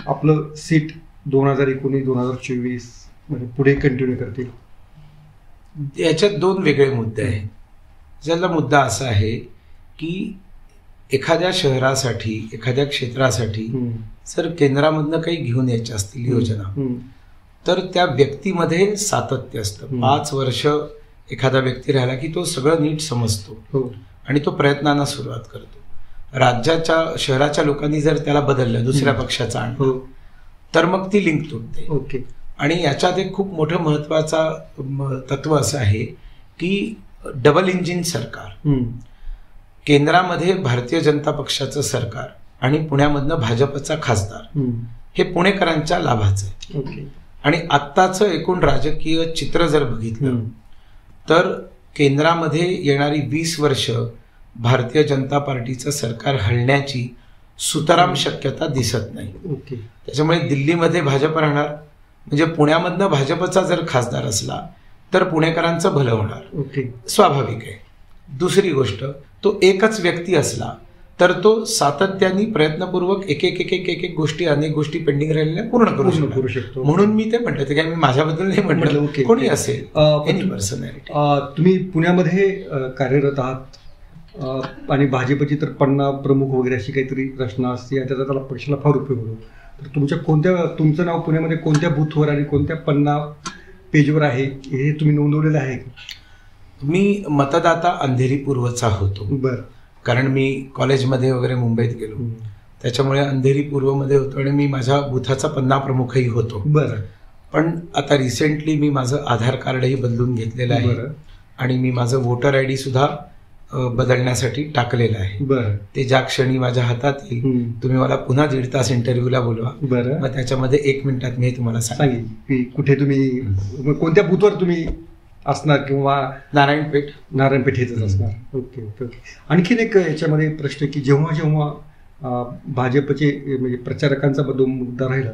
आपलं सीट 2019-2024 म्हणजे पुढे कंटिन्यू करतील? याच्यात 2 वेगळे मुद्दे आहेत. ज्याला मुद्दा असा आहे की एखाद्या शहरासाठी, एखाद्या क्षेत्रासाठी जर केंद्रामधनं काही घेऊन यायच्या असतील योजना, तर त्या व्यक्तीमध्ये सातत्य असतं. 5 वर्ष एखादा व्यक्ती राहिला की तो सगळं नीट समजतो आणि तो प्रयत्नांना सुरुवात करतो. राज्याच्या, शहराच्या लोकांनी जर त्याला बदललं, दुसऱ्या पक्षाचा आणलं, तर मग ती लिंक तुटते. आणि याच्यात एक खूप मोठं महत्वाचा तत्व असं आहे की डबल इंजिन सरकार, केंद्रामध्ये भारतीय जनता पक्षाचं सरकार आणि पुण्यामधनं भाजपचा खासदार, हे पुणेकरांच्या लाभाचं आहे. आणि आत्ताचं एकूण राजकीय चित्र जर बघितलं तर केंद्रामध्ये येणारी 20 वर्ष भारतीय जनता पार्टीचं सरकार हलण्याची सुतराम शक्यता दिसत नाही. त्याच्यामुळे दिल्लीमध्ये भाजप राहणार, म्हणजे पुण्यामधनं भाजपचा जर खासदार असला तर पुणेकरांचं भलं होणार, स्वाभाविक आहे. दुसरी गोष्ट, तो एकच व्यक्ती असला तर तो सातत्याने प्रयत्नपूर्वक एक गोष्टी, अनेक गोष्टी पेंडिंग राहिलेल्या पूर्ण करू शकतो. म्हणून मी ते म्हटलं, ते काय मी माझ्याबद्दल नाही म्हटलं, कोणी असेल, एनी पर्सनॅलिटी. तुम्ही पुण्यामध्ये कार्यरत आहात आणि भाजपची तर पन्ना प्रमुख वगैरे अशी काहीतरी रचना असते आणि त्याचा पक्षाला फार उपयोग होतो. तर तुमचं नाव पुण्यामध्ये कोणत्या बूथवर आणि कोणत्या पन्ना पेजवर आहे हे तुम्ही नोंदवलेलं आहे? मी मतदाता अंधेरी पूर्वचा होतो. बरं. कारण मी कॉलेजमध्ये वगैरे मुंबईत गेलो, त्याच्यामुळे अंधेरी पूर्वमध्ये होतो आणि मी माझ्या बुथाचा पन्ना प्रमुखही होतो. बरं. पण आता रिसेंटली मी माझं आधार कार्डही बदलून घेतलेलं आहे आणि मी माझं वोटर ID सुद्धा बदलण्यासाठी टाकलेलं आहे. बरं. ते ज्या क्षणी माझ्या हातात येईल तुम्ही मला पुन्हा 1.5 तास इंटरव्ह्यूला बोलवा. बरं. मग त्याच्यामध्ये 1 मिनिटात मी तुम्हाला सांगेन की कुठे तुम्ही कोणत्या बूथवर तुम्ही असणार किंवा नारायणपेठ येतच असणार. Okay okay okay. आणखीन एक याच्यामध्ये प्रश्न की जेव्हा जेव्हा भाजपचे म्हणजे प्रचारकांचा मुद्दा राहिला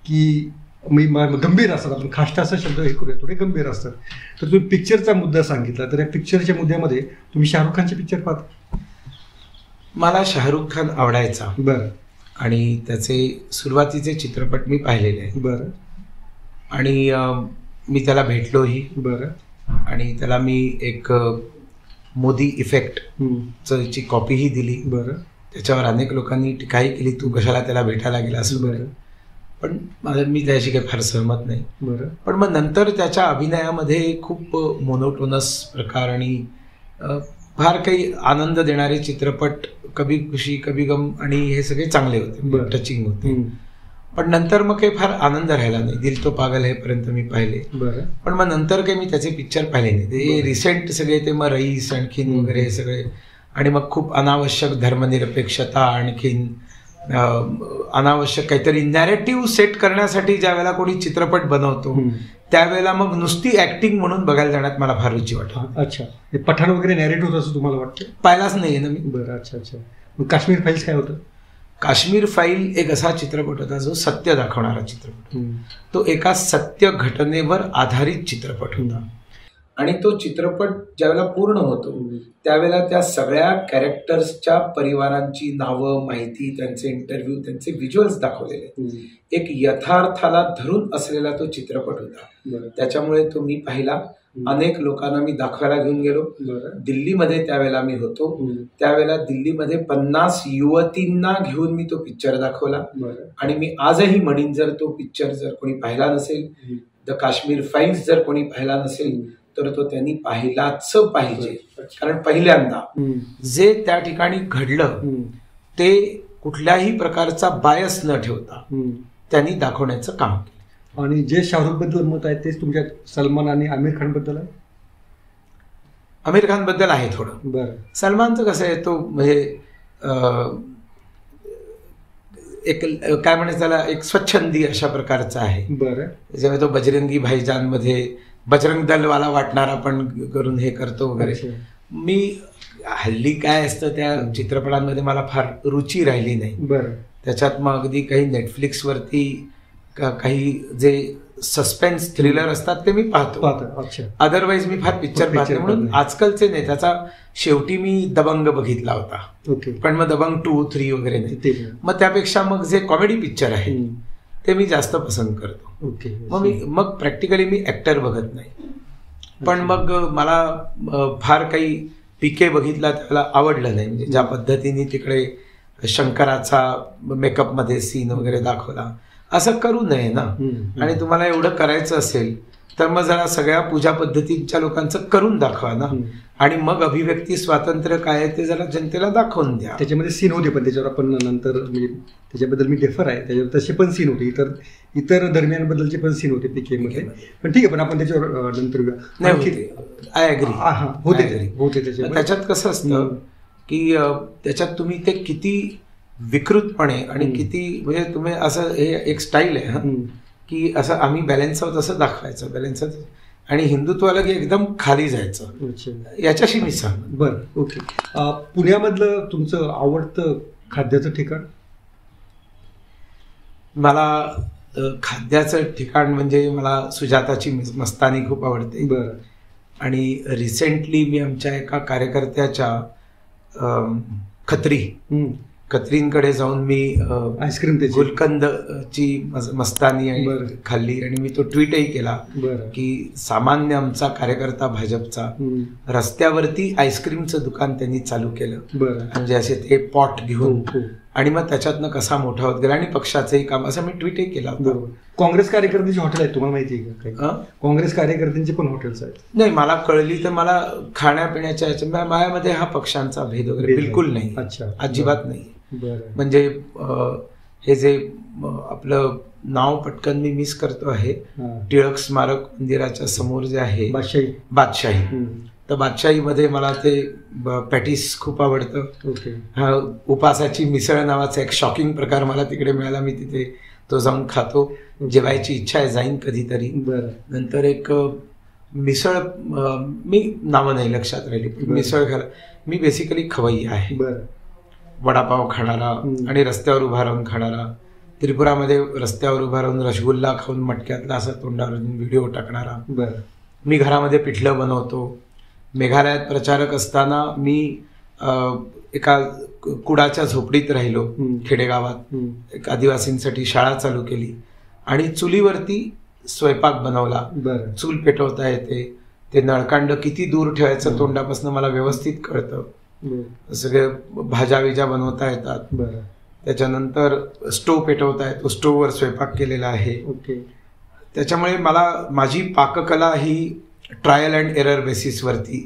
की गंभीर असतात, आपण खाष्टा असा शब्द हे करूया, थोडे गंभीर असतात, तर तुम्ही पिक्चरचा मुद्दा सांगितला, तर या पिक्चरच्या मुद्द्यामध्ये तुम्ही शाहरुख खानचे पिक्चर पाहता? मला शाहरुख खान आवडायचा. बरं. आणि त्याचे सुरुवातीचे चित्रपट मी पाहिलेले आहेत. बरं. आणि मी त्याला भेटलोही. बरं. आणि त्याला मी एक मोदी इफेक्ट ची कॉपीही दिली. बरं. त्याच्यावर अनेक लोकांनी टीकाही केली, तू कशाला त्याला भेटायला गेला असं. बरं. पण मी त्याशी काही फार सहमत नाही. बरं. पण मग नंतर त्याच्या अभिनयामध्ये खूप मोनोटोनस प्रकार आणि फार काही आनंद देणारे चित्रपट, कभी खुशी कभी गम आणि हे सगळे चांगले होते, टचिंग होते. पण नंतर मग काही फार आनंद राहिला नाही. दिल तो पागल हे पर्यंत मी पाहिले. बरं. पण मग नंतर काही मी त्याचे पिक्चर पाहिले नाही. ते रिसेंट सगळे ते मग रईस आणखीन वगैरे हे सगळे, आणि मग खूप अनावश्यक धर्मनिरपेक्षता, आणखीन अनावश्यक काहीतरी नॅरेटिव्ह सेट करण्यासाठी ज्या वेळेला कोणी चित्रपट बनवतो त्यावेळेला मग नुसती ऍक्टिंग म्हणून बघायला जाण्यात मला फार रुची वाटते. अच्छा. पठाण वगैरे नॅरेटिव्ह होतं असं तुम्हाला वाटतं? पाहिलाच नाहीये ना मी. बरं. अच्छा अच्छा. मग काश्मीर फाईल्स काय होतं? काश्मीर फाईल एक असा चित्रपट होता जो सत्य दाखवणारा चित्रपट. तो एका सत्य घटनेवर आधारित चित्रपट होता. आणि तो चित्रपट ज्यावेळेला पूर्ण होतो त्यावेळेला त्या सगळ्या कॅरेक्टर्सच्या परिवारांची नावं, माहिती, त्यांचे इंटरव्ह्यू, त्यांचे व्हिज्युअल्स दाखवलेले. एक यथार्थाला धरून असलेला तो चित्रपट होता. त्याच्यामुळे तो मी पाहिला. अनेक लोकांना मी दाखवायला घेऊन गेलो. दिल्लीमध्ये त्यावेळेला मी होतो. त्यावेळेला दिल्लीमध्ये 50 युवतींना घेऊन मी तो पिक्चर दाखवला. आणि मी आजही म्हणीन, जर तो पिक्चर जर कोणी पाहिला नसेल, द काश्मीर फाईल्स जर कोणी पाहिला नसेल तर तो त्यांनी पाहिलाच पाहिजे. कारण पहिल्यांदा जे त्या ठिकाणी घडलं ते कुठल्याही प्रकारचा बायस न ठेवता त्यांनी दाखवण्याचं काम केलं. आणि जे शाहरुख बद्दल मत आहे तेच तुमच्या सलमान आणि आमिर खान बद्दल आहे? आमिर खान बद्दल आहे थोडं. बरं. सलमानचं कसं आहे, तो म्हणजे एक काय म्हणायचं त्याला, एक स्वच्छंदी अशा प्रकारचा आहे. बरं. त्याच्यामुळे तो बजरंगी भाईजान मध्ये बजरंग दलवाला वाटणारा पण करून हे करतो वगैरे. मी हल्ली काय असतं त्या चित्रपटांमध्ये मला फार रुची राहिली नाही. बरं. त्याच्यात मग अगदी काही नेटफ्लिक्सवरती काही जे सस्पेन्स थ्रिलर असतात ते मी पाहतो. अदरवाईज मी फार पिक्चर पाहतो. म्हणून आजकालचे नाही. त्याचा शेवटी मी दबंग बघितला होता. पण मग दबंग 2, 3 वगैरे नाही. मग त्यापेक्षा मग जे कॉमेडी पिक्चर आहे ते मी जास्त पसंत करतो. मग प्रॅक्टिकली मी ऍक्टर बघत नाही. पण मग मला फार काही पीके बघितला त्याला आवडलं नाही. म्हणजे ज्या पद्धतीने तिकडे शंकराचा मेकअप मध्ये सीन वगैरे दाखवला, असं करू नये ना. आणि तुम्हाला एवढं करायचं असेल तर मग जरा सगळ्या पूजा पद्धतींच्या लोकांचं करून दाखवा ना. आणि मग अभिव्यक्ती स्वातंत्र्य काय आहे ते जरा जनतेला दाखवून द्या. त्याच्यामध्ये सीन होते, पण त्याच्यावर आपण नंतर त्याच्याबद्दल मी डेफर आहे. त्याच्यावर तसे पण सीन होते, इतर दरम्यानबद्दलचे पण सीन होते पीकेमध्ये. पण ठीक आहे, पण आपण त्याच्यावर नंतर आय अग्री होते. त्याच्यात कसं असतं की त्याच्यात तुम्ही ते किती विकृतपणे आणि किती म्हणजे तुम्ही असं, हे एक स्टाईल आहे की असं आम्ही बॅलन्स आहोत असं दाखवायचं, बॅलन्स आणि हिंदुत्वाला की एकदम खाली जायचं, याच्याशी मी सांग. बरं. ओके. पुण्यामधलं तुमचं आवडतं खाद्याचं ठिकाण? मला खाद्याचं ठिकाण म्हणजे मला सुजाताची मस्तानी खूप आवडते. बरं. आणि रिसेंटली मी आमच्या एका कार्यकर्त्याच्या खत्रींकडे जाऊन मी आईस्क्रीम गुलकंदची मस्तानी खाल्ली. आणि मी तो ट्विटही केला की सामान्य आमचा कार्यकर्ता भाजपचा रस्त्यावरती आईस्क्रीमचं दुकान त्यांनी चालू केलं. म्हणजे असे ते पॉट घेऊन, आणि मग त्याच्यातनं कसा मोठा होत गेला आणि पक्षाचंही काम, असं मी ट्विटही केला होता. काँग्रेस कार्यकर्त्यांची हॉटेल आहेत, तुम्हाला माहिती आहे का? काँग्रेस कार्यकर्त्यांचे पण हॉटेल्स आहेत? नाही, मला कळली तर मला खाण्यापिण्याच्या याच्या माझ्यामध्ये हा पक्षांचा भेद वगैरे बिलकुल नाही. अजिबात नाही. म्हणजे हे जे आपलं नाव पटकन मी मिस करतो आहे, टिळक स्मारक मंदिराच्या समोर जे आहे बादशाही, तर बादशाहीमध्ये मला ते पॅटीस खूप आवडतं. उपासाची मिसळ नावाचा एक शॉकिंग प्रकार मला तिकडे मिळाला, मी तिथे तो जाऊन खातो. जेवायची इच्छा आहे, जाईन कधीतरी. नंतर एक मिसळ, मी नावं नाही लक्षात राहिली, मिसळ घाला. मी बेसिकली खवय्या आहे, वडापाव खाणारा आणि रस्त्यावर उभा राहून खाणारा. त्रिपुरामध्ये रस्त्यावर उभा राहून रसगुल्ला खाऊन मटक्यातला असा तोंडावर व्हिडिओ टाकणारा. मी घरामध्ये पिठलं बनवतो. मेघालयात प्रचारक असताना मी एका कुडाच्या झोपडीत राहिलो खेडेगावात. एक आदिवासींसाठी शाळा चालू केली आणि चुलीवरती स्वयंपाक बनवला. चूल पेटवता येते, ते नळकांड किती दूर ठेवायचं तोंडापासून मला व्यवस्थित कळतं. सगळे भाज्या विजा बनवता येतात. त्याच्यानंतर स्टोव पेटवता येतो, स्टोववर स्वयंपाक केलेला आहे. त्याच्यामुळे मला माझी पाककला ही ट्रायल अँड एरर बेसिसवरती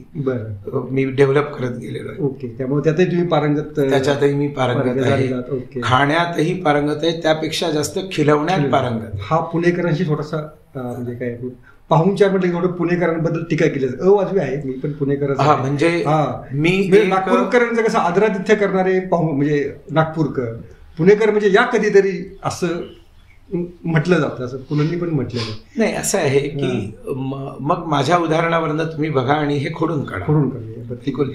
मी डेव्हलप करत गेलेलो आहे. त्यामुळे त्यातही तुम्ही पारंगत, त्याच्यातही मी पारंगत आहे, खाण्यातही पारंगत आहे, त्यापेक्षा जास्त खिलवण्यात पारंगत. हा पुणेकरांशी थोडासा म्हणजे काय पाहुणचार म्हटलं थोडं पुणेकरांबद्दल टीका केली अवाजवी आहे. मी पण पुणेकर, म्हणजे मी नागपूरकरांचं कसं आदरातिथ्य करणारे म्हणजे नागपूरकर, पुणेकर म्हणजे या कधीतरी असं म्हटलं जातं, असं पुनंनी पण म्हटलेलं नाही. असं आहे की मग माझ्या उदाहरणावरनं तुम्ही बघा आणि हे खोडून काढा. बिलकुल.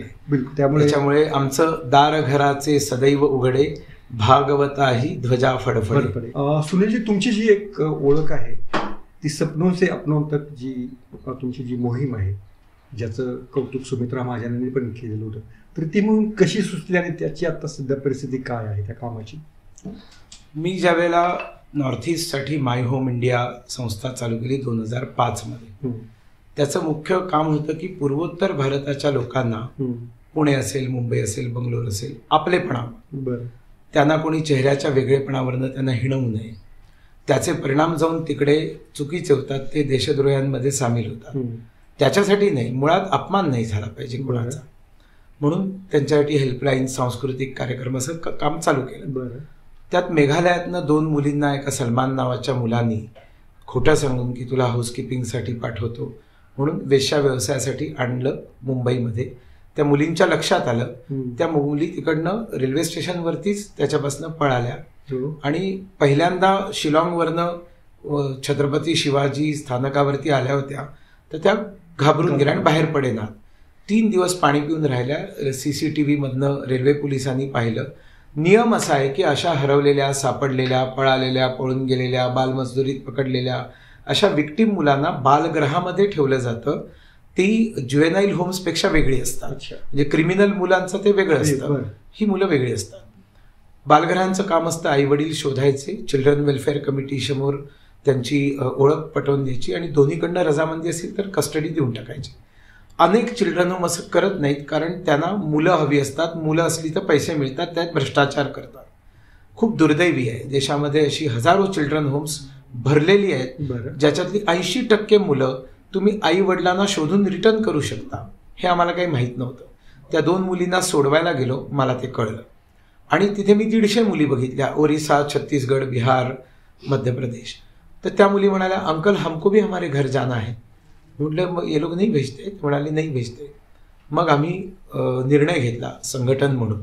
त्याच्यामुळे आमचं दार घराचे सदैव उघडे, भागवताही ध्वजा फडफडे. सुनीलजी, तुमची जी एक ओळख आहे ती सपनों से अपनों तक जी तुमची जी मोहीम आहे, ज्याचं कौतुक सुमित्रा महाजनांनी पण केलेलं होतं, तर ती मोहीम कशी सुचली आणि त्याची आता सध्या परिस्थिती काय आहे त्या कामाची? मी ज्या वेळेला नॉर्थ ईस्टसाठी माय होम इंडिया संस्था चालू केली 2005 मध्ये, त्याचं मुख्य काम होतं की पूर्वोत्तर भारताच्या लोकांना, पुणे असेल, मुंबई असेल, बंगलोर असेल, आपलेपणा, त्यांना कोणी चेहऱ्याच्या वेगळेपणावरनं त्यांना हिणवू नये. त्याचे परिणाम जाऊन तिकडे चुकीचे होतात, ते देशद्रोह्यांमध्ये सामील होतात. त्याच्यासाठी नाही, मुळात अपमान नाही झाला पाहिजे कोणाचा, म्हणून त्यांच्यासाठी हेल्पलाईन, सांस्कृतिक कार्यक्रम असं काम चालू केलं. त्यात मेघालयातनं 2 मुलींना एका सलमान नावाच्या मुलांनी खोटं सांगून की तुला हाऊसकीपिंगसाठी पाठवतो म्हणून वेश्या व्यवसायासाठी आणलं मुंबईमध्ये. त्या मुलींच्या लक्षात आलं, त्या मुली तिकडनं रेल्वे स्टेशनवरतीच त्याच्यापासून पळाल्या आणि पहिल्यांदा शिलाँगवरनं छत्रपती शिवाजी स्थानकावरती आल्या होत्या, तर त्या घाबरून गेल्या आणि बाहेर पडेनात. 3 दिवस पाणी पिऊन राहिल्या. CCTV मधनं रेल्वे पोलिसांनी पाहिलं. नियम असा आहे की अशा हरवलेल्या, सापडलेल्या, पळालेल्या, पळून गेलेल्या, बालमजुरीत पकडलेल्या अशा विक्टीम मुलांना बालगृहामध्ये ठेवलं जातं. ती ज्युएनाईल होम्सपेक्षा वेगळी असतात. म्हणजे क्रिमिनल मुलांचं ते वेगळं असतं, ही मुलं वेगळी असतात. बालगृहांचं काम असतं आई वडील शोधायचे, चिल्ड्रन वेलफेअर कमिटी समोर त्यांची ओळख पटवून द्यायची आणि दोन्हीकडनं रजामंदी असेल तर कस्टडी देऊन टाकायची. अनेक चिल्ड्रन होम असं करत नाहीत, कारण त्यांना मुलं हवी असतात. मुलं असली तर पैसे मिळतात, त्यात भ्रष्टाचार करतात. खूप दुर्दैवी आहे, देशामध्ये अशी हजारो चिल्ड्रन होम्स भरलेली आहेत, ज्याच्यातली 80% मुलं तुम्ही आई वडिलांना शोधून रिटर्न करू शकता. हे आम्हाला काही माहीत नव्हतं. त्या 2 मुलींना सोडवायला गेलो, मला ते कळलं आणि तिथे मी 150 मुली बघितल्या, ओरिसा, छत्तीसगड, बिहार, मध्य प्रदेश. तर त्या मुली म्हणाल्या, अंकल हमको भी हमारे घर जाना है. म्हटलं मग ये लोक नाही भेजते? म्हणाले नाही भेजते. मग आम्ही निर्णय घेतला संघटन म्हणून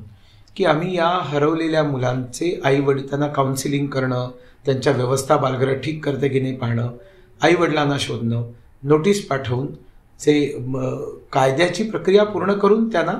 की आम्ही या हरवलेल्या मुलांचे आई वडील, त्यांना काउन्सिलिंग करणं, त्यांच्या व्यवस्था बालगृह ठीक करते की नाही पाहणं, आई वडिलांना शोधणं, नोटीस पाठवून जे कायद्याची प्रक्रिया पूर्ण करून त्यांना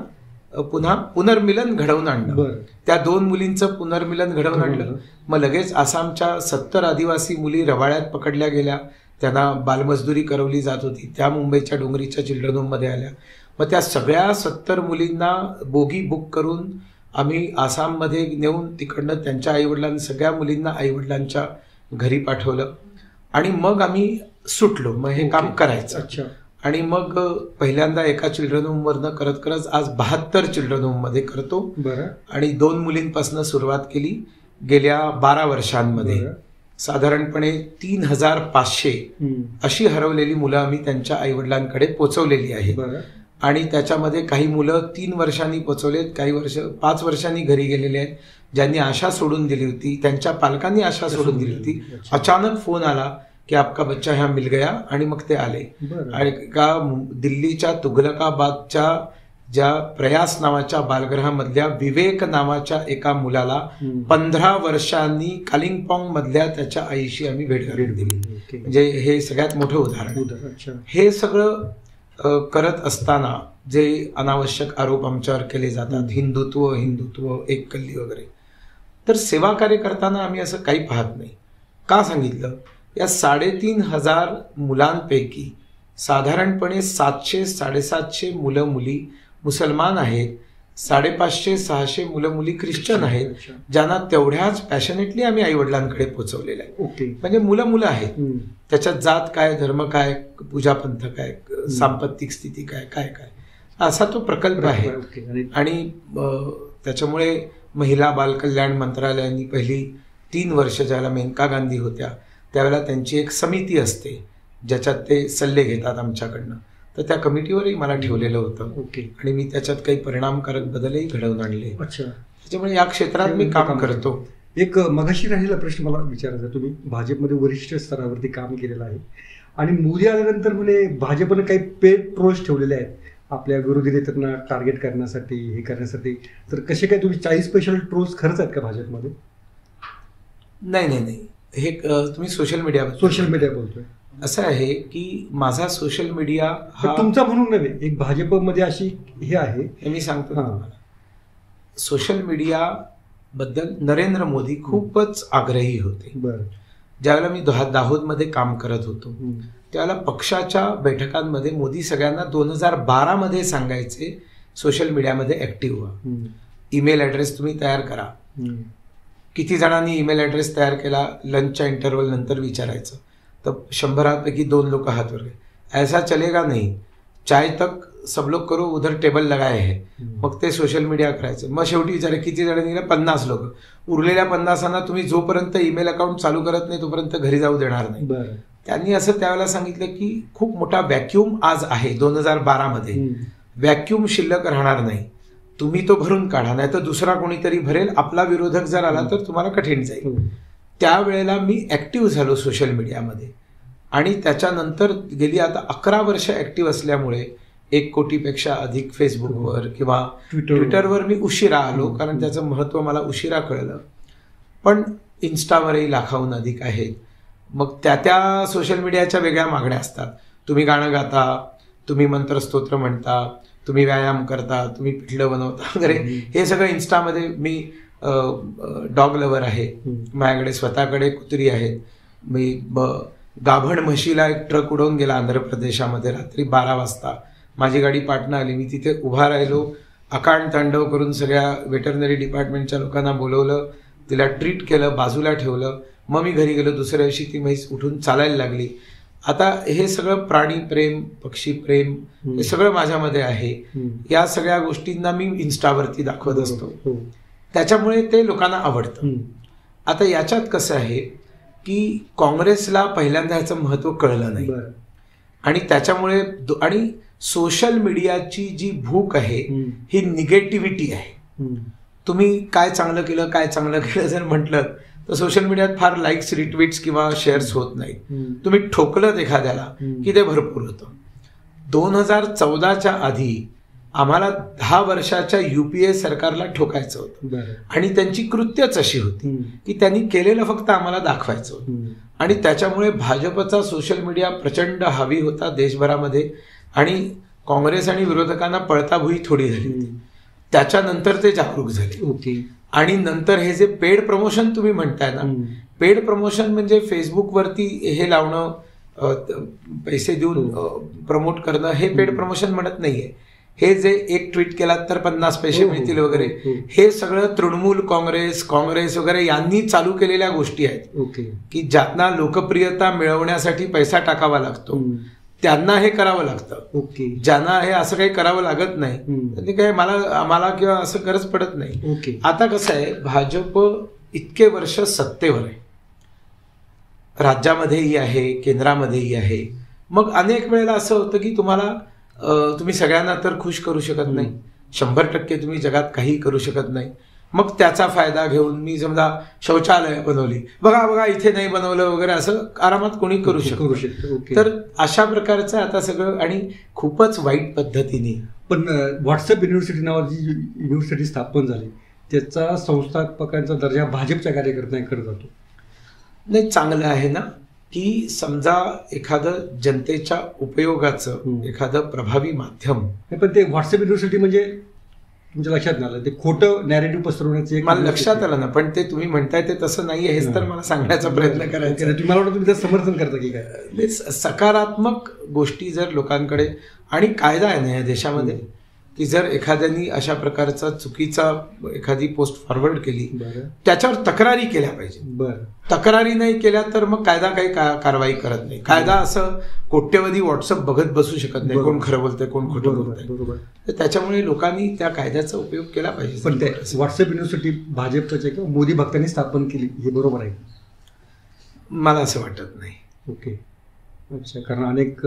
पुन्हा पुनर्मिलन घडवून आणलं. त्या 2 मुलींचं पुनर्मिलन घडवून आणलं. मग लगेच आसामच्या 70 आदिवासी मुली रवाळ्यात पकडल्या गेल्या, त्यांना बालमजदुरी करवली जात होती, त्या मुंबईच्या डोंगरीच्या चिल्ड्रन होममध्ये आल्या. मग त्या सगळ्या 70 मुलींना बोगी बुक करून आम्ही आसाममध्ये नेऊन तिकडनं त्यांच्या आईवडिलांना, सगळ्या मुलींना आईवडिलांच्या घरी पाठवलं आणि मग आम्ही सुटलो. मग हे काम करायचं. आणि मग पहिल्यांदा एका चिल्ड्रन होमवरनं करत करत आज 72 चिल्ड्रन होममध्ये करतो. आणि 2 मुलींपासून सुरुवात केली. गेल्या 12 वर्षांमध्ये साधारणपणे 3500 अशी हरवलेली मुलं आम्ही त्यांच्या आईवडिलांकडे पोचवलेली आहेत. आणि त्याच्यामध्ये काही मुलं 3 वर्षांनी पोचवलेत, काही 5 वर्षांनी घरी गेलेले आहेत. ज्यांनी आशा सोडून दिली होती, त्यांच्या पालकांनी आशा सोडून दिली होती, अचानक फोन आला की आपका बच्चा ह्या मिल गया आणि मग ते आले. आणि का दिल्लीच्या तुघलकाबादच्या ज्या प्रयास नावाच्या बालगृहामधल्या विवेक नावाच्या एका मुलाला 15 वर्षांनी कालिंगपॉंग मधल्या त्याच्या आईशी आम्ही भेट दिली. म्हणजे हे सगळ्यात मोठं उदाहरण. हे सगळं करत असताना जे अनावश्यक आरोप आमच्यावर केले जातात, हिंदुत्व एक कल्ली वगैरे, तर सेवा कार्य करताना आम्ही असं काही पाहत नाही. का सांगितलं? या 3,500 मुलांपैकी साधारणपणे 700-750 मुलं मुली मुसलमान आहेत, 550-600 मुलं मुली ख्रिश्चन आहेत, ज्यांना तेवढ्याच पॅशनेटली आम्ही आई वडिलांकडे पोहोचवलेलं आहे. म्हणजे मुलं आहेत, त्याच्यात जात काय, धर्म काय, पूजापंथ काय, सांपत्तिक स्थिती काय काय काय असा तो प्रकल्प आहे. आणि त्याच्यामुळे महिला बाल कल्याण मंत्रालयाने पहिली 3 वर्ष ज्याला मेनका गांधी होत्या त्यावेळेला त्यांची एक समिती असते ज्याच्यात ते सल्ले घेतात आमच्याकडनं. तर त्या कमिटीवरही मला ठेवलेलं होतं आणि मी त्याच्यात काही परिणामकारक बदलही घडवून आणले. त्याच्यामुळे या क्षेत्रात मी काम करतो. एक मगाशी राहिलेला प्रश्न मला विचारायचा, तुम्ही भाजपमध्ये वरिष्ठ स्तरावरती काम केलेलं आहे आणि मोदी आल्यानंतर म्हणे भाजपनं काही पेड ट्रोल्स ठेवलेले आहेत आपल्या विरोधी नेत्यांना टार्गेट करण्यासाठी, हे करण्यासाठी. तर कसे काय तुम्ही 40 स्पेशल ट्रोल्स खरंच आहेत का भाजपमध्ये? नाही, हे तुम्ही सोशल मीडिया बोलतोय. असं आहे की माझा सोशल मीडिया हा तुमचा म्हणून नव्हे, एक भाजपमध्ये अशी हे आहे, हे मी सांगतो तुम्हाला. सोशल मीडिया बद्दल नरेंद्र मोदी खूपच आग्रही होते. ज्यावेळेला मी दाहोदमध्ये काम करत होतो त्यावेळेला पक्षाच्या बैठकांमध्ये मोदी सगळ्यांना 2012 मध्ये सांगायचे सोशल मीडियामध्ये ऍक्टिव्ह व्हा, ईमेल ॲड्रेस तुम्ही तयार करा. किती जणांनी ईमेल ॲड्रेस तयार केला लंचच्या इंटरव्हल नंतर विचारायचं, तर 100पैकी 2 लोक हात वर. ऐसा चलेगा नहीं, चाय तक सब लोग करो उधर टेबल लगाए है. मग ते सोशल मीडिया करायचं. मग शेवटी विचारा किती जणांनी, 50 लोक. उरलेल्या 50 तुम्ही जोपर्यंत ईमेल अकाउंट चालू करत नाही तोपर्यंत घरी जाऊ देणार नाही. त्यांनी असं त्यावेळेला सांगितलं की खूप मोठा व्हॅक्यूम आज आहे 2012 मध्ये, व्हॅक्यूम शिल्लक राहणार नाही, तुम्ही तो भरून काढा, नाही तर दुसरा कोणीतरी भरेल, आपला विरोधक जर आला तर तुम्हाला कठीण जाईल. त्यावेळेला मी ऍक्टिव्ह झालो सोशल मीडियामध्ये आणि त्याच्यानंतर गेली आता 11 वर्ष ऍक्टिव्ह असल्यामुळे 1 कोटीपेक्षा अधिक फेसबुकवर किंवा ट्विटरवर मी उशिरा आलो, कारण त्याचं महत्व मला उशिरा कळलं. पण इन्स्टावरही लाखाहून अधिक आहेत. मग त्या सोशल मीडियाच्या वेगळ्या मागण्या असतात. तुम्ही गाणं गाता, तुम्ही मंत्रस्तोत्र म्हणता, तुम्ही व्यायाम करता, तुम्ही पिठलं बनवता वगैरे, हे सगळं इन्स्टामध्ये. मी डॉग लवर आहे, माझ्याकडे स्वतःकडे कुत्री आहेत. मी गाभण म्हशीला एक ट्रक उडवून गेला आंध्र प्रदेशामध्ये रात्री 12 वाजता. माझी गाडी पाटणा आली, मी तिथे उभा राहिलो, अकांड तांडव करून सगळ्या वेटरनरी डिपार्टमेंटच्या लोकांना बोलवलं, तिला ट्रीट केलं, बाजूला ठेवलं. मग मी घरी गेलो. दुसऱ्या दिवशी ती म्हैस उठून चालायला लागली. आता हे सगळं प्राणी प्रेम, पक्षी प्रेम, हे सगळं माझ्यामध्ये आहे. या सगळ्या गोष्टींना मी इन्स्टावरती दाखवत असतो, त्याच्यामुळे ते लोकांना आवडतं. आता याच्यात कसं आहे की काँग्रेसला पहिल्यांदा ह्याचं महत्व कळलं नाही आणि त्याच्यामुळे आणि सोशल मीडियाची जी भूक आहे ही निगेटिव्हिटी आहे. तुम्ही काय चांगलं केलं जर म्हटलं तर सोशल मीडियात फार लाईक्स, रिट्वीट्स किंवा शेअर्स होत नाहीत. तुम्ही ठोकलं एखाद्याला की ते भरपूर होतं. 2014च्या आधी आम्हाला 10 वर्षाच्या UPA सरकारला ठोकायचं होतं आणि त्यांची कृत्यच अशी होती की त्यांनी केलेलं फक्त आम्हाला दाखवायचं होतं. आणि त्याच्यामुळे भाजपचा सोशल मीडिया प्रचंड हावी होता देशभरामध्ये आणि काँग्रेस आणि विरोधकांना पळताभुई थोडी झाली होती. त्याच्यानंतर ते जागरूक झाले. आणि नंतर हे जे पेड प्रमोशन तुम्ही म्हणताय ना, पेड प्रमोशन म्हणजे फेसबुकवरती हे लावणं, पैसे देऊन प्रमोट करणं, हे पेड प्रमोशन म्हणत नाहीये. हे जे एक ट्विट केलात तर 50 पैसे मिळतील वगैरे, हे सगळं तृणमूल काँग्रेस वगैरे यांनी चालू केलेल्या गोष्टी आहेत की ज्यांना लोकप्रियता मिळवण्यासाठी पैसा टाकावा लागतो, त्यांना हे करावं लागतं. ज्यांना हे असं काही करावं लागत नाही त्यांनी काय आम्हाला किंवा असं गरज पडत नाही. आता कसं आहे, भाजप इतके वर्ष सत्तेवर आहे, राज्यामध्येही आहे, केंद्रामध्येही आहे. मग अनेक वेळेला असं होतं की तुम्ही सगळ्यांना तर खुश करू शकत नाही, 100% तुम्ही जगात काही करू शकत नाही. मग त्याचा फायदा घेऊन मी समजा शौचालय बनवली, बघा बघा इथे नाही बनवलं वगैरे, असं आरामात कोणी करू शकतो. तर अशा प्रकारचं आता सगळं, आणि खूपच वाईट पद्धतीने. पण व्हॉट्सअप युनिव्हर्सिटी नावाची युनिव्हर्सिटी स्थापन झाली, त्याचा संस्थापकांचा दर्जा भाजपच्या कार्यकर्त्यांकडे जातो. नाही, चांगलं आहे ना की समजा एखादं जनतेच्या उपयोगाचं एखादं प्रभावी माध्यम. पण ते व्हॉट्सअप युनिव्हर्सिटी म्हणजे तुमच्या लक्षात नाही आलं, ते खोटं नॅरेटिव्ह पसरवण्याचे मला लक्षात आलं ना, पण ते तुम्ही म्हणताय ते तसं नाहीये हेच तर मला सांगण्याचा प्रयत्न करायचा. मला वाटतं तुम्ही त्याचं समर्थन करता की काय? सकारात्मक गोष्टी जर लोकांकडे, आणि कायदा आहे ना या देशामध्ये की जर एखाद्यानी अशा प्रकारचा चुकीचा एखादी पोस्ट फॉरवर्ड केली त्याच्यावर तक्रारी केल्या पाहिजे. तक्रारी नाही केल्या तर मग कायदा काही कारवाई करत नाही. कायदा असं कोट्यवधी व्हॉट्सअप बघत बसू शकत नाही, कोण खरं बोलतंय कोण खोटं बोलतंय. तर त्याच्यामुळे लोकांनी त्या कायद्याचा उपयोग केला पाहिजे. पण ते व्हॉट्सअप युनिव्हर्सिटी भाजपच्या किंवा मोदी भक्तांनी स्थापन केली, हे बरोबर आहे? मला असं वाटत नाही. ओके, अच्छा. कारण अनेक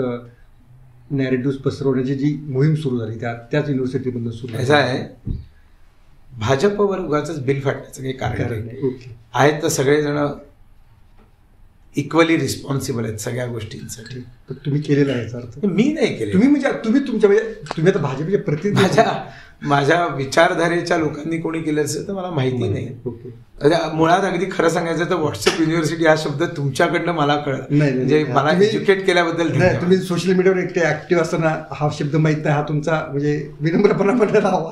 नॅरेटिव्ह पसरवण्याची जी मोहीम सुरू झाली त्याच युनिव्हर्सिटीमधून सुरू झाली आहे. भाजपवर उगाच बिल फाटण्याचं काही कारण नाही. आहेत तर सगळेजण इक्वली रिस्पॉन्सिबल आहेत सगळ्या गोष्टींसाठी. तुम्ही केलेलं आहे अर्थ? मी नाही केले. तुम्ही आता भाजपचे प्रतिनिधी, माझ्या विचारधारेच्या लोकांनी कोणी केलं असेल तर मला माहिती नाही. मुळात अगदी खरं सांगायचं तर व्हॉट्सअप युनिव्हर्सिटी हा शब्द तुमच्याकडनं मला कळलं, म्हणजे मला एज्युकेट केल्याबद्दल. तुम्ही सोशल मीडियावर एकटे ऍक्टिव्ह असताना हा शब्द माहित नाही, हा तुमचा म्हणजे विनम्रपणा पण राहावा.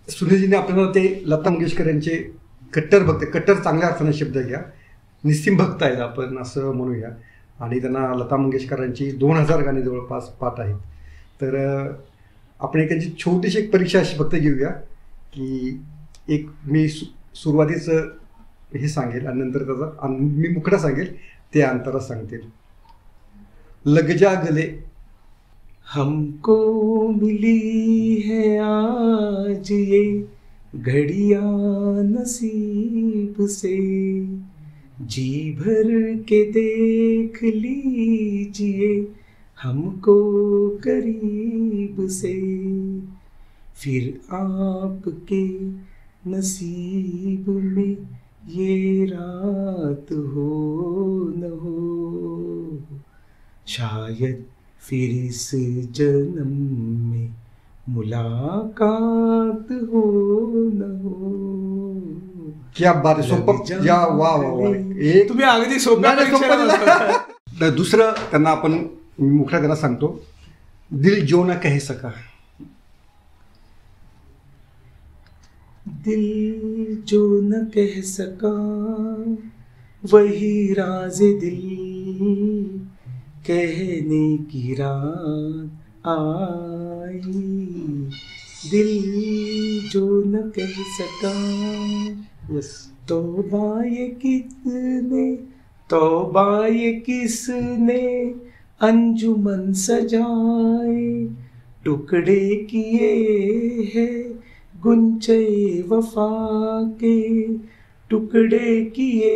सुनीलजीने आपल्याला ते लता मंगेशकर यांचे कट्टर भक्त, कट्टर चांगल्या अर्थाने शब्द घ्या, निस्सीम भक्त आहेत आपण असं म्हणूया, आणि त्यांना लता मंगेशकरांची 2000 गाणी जवळपास पाठ आहेत. तर आपण एक त्यांची छोटीशी एक परीक्षा अशी फक्त घेऊया की एक मी सुरुवातीच हे सांगेल आणि नंतर त्याचा मी मुकडा सांगेल, ते अंतरा सांगतील. लग जा गले हमको मिली है आज ये घड़ियां नसीब से, जी भर के देख लीजिए हमको करीब से, फिर आपके नसीब में ये रात हो न हो, शायद फिर इस जन्म में मुलाकात हो न हो. क्या बात आहे. सोपं या, वा वा वा. तुम्ही अगदी सोपं. दुसरं त्यांना आपण मुखडा त्यांना सांगतो, दिल जो न कह सका. दिल जो न कह सका वही राज दिल, कहने की रात आई. दिल जो न कह सका, तौबा ये कितने, तौबा ये किसने अंजुमन सजाए, टुकड़े किए हैं गुंचे वफा के, टुकड़े किए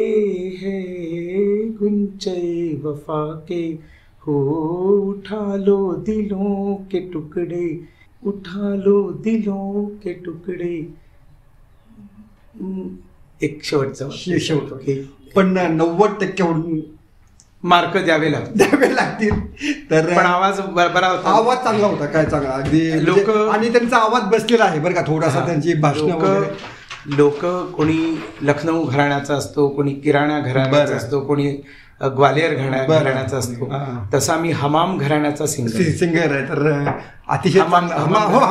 हैं गुंचे वफा के. हो उठा लो दिलों के टुकड़े, उठा लो दिलों के टुकड़े. एक शेवटचं पण 90% मार्क द्यावे लागतील. तर पण आवाज बरा होता, आवाज चांगला होता, काय चांगला अगदी लोक, आणि त्यांचा आवाज बसलेला आहे बरं का थोडासा. त्यांची भाषण लोक कोणी लखनौ घराण्याचा असतो, कोणी किराणा घराण्याचा असतो, कोणी ग्वालियर घराण्याचा असतो, तसा मी हमाम घराण्याचा सिंगर आहे. तर अतिशय हमाम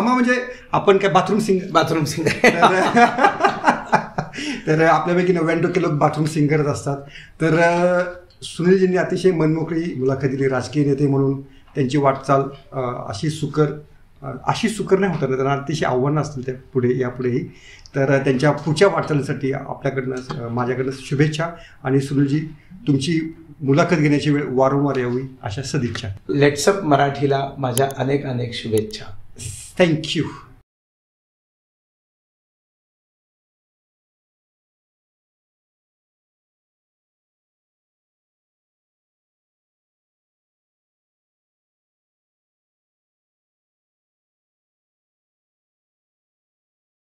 म्हणजे आपण काय बाथरूम सिंगर. तर आपल्यापैकी 99% लोक बाथरूम सिंगरच असतात. तर सुनीलजींनी अतिशय मनमोकळी मुलाखत दिली. राजकीय नेते म्हणून त्यांची वाटचाल अशी सुकर नाही होणार, त्यांना अतिशय आव्हानं असतील त्या पुढे यापुढेही. तर त्यांच्या पुढच्या वाटचालीसाठी आपल्याकडनं माझ्याकडनं शुभेच्छा. आणि सुनीलजी, तुमची मुलाखत घेण्याची वेळ वारंवार यावी अशा सदिच्छा. लेट्सअप मराठीला माझ्या अनेक शुभेच्छा. थँक्यू.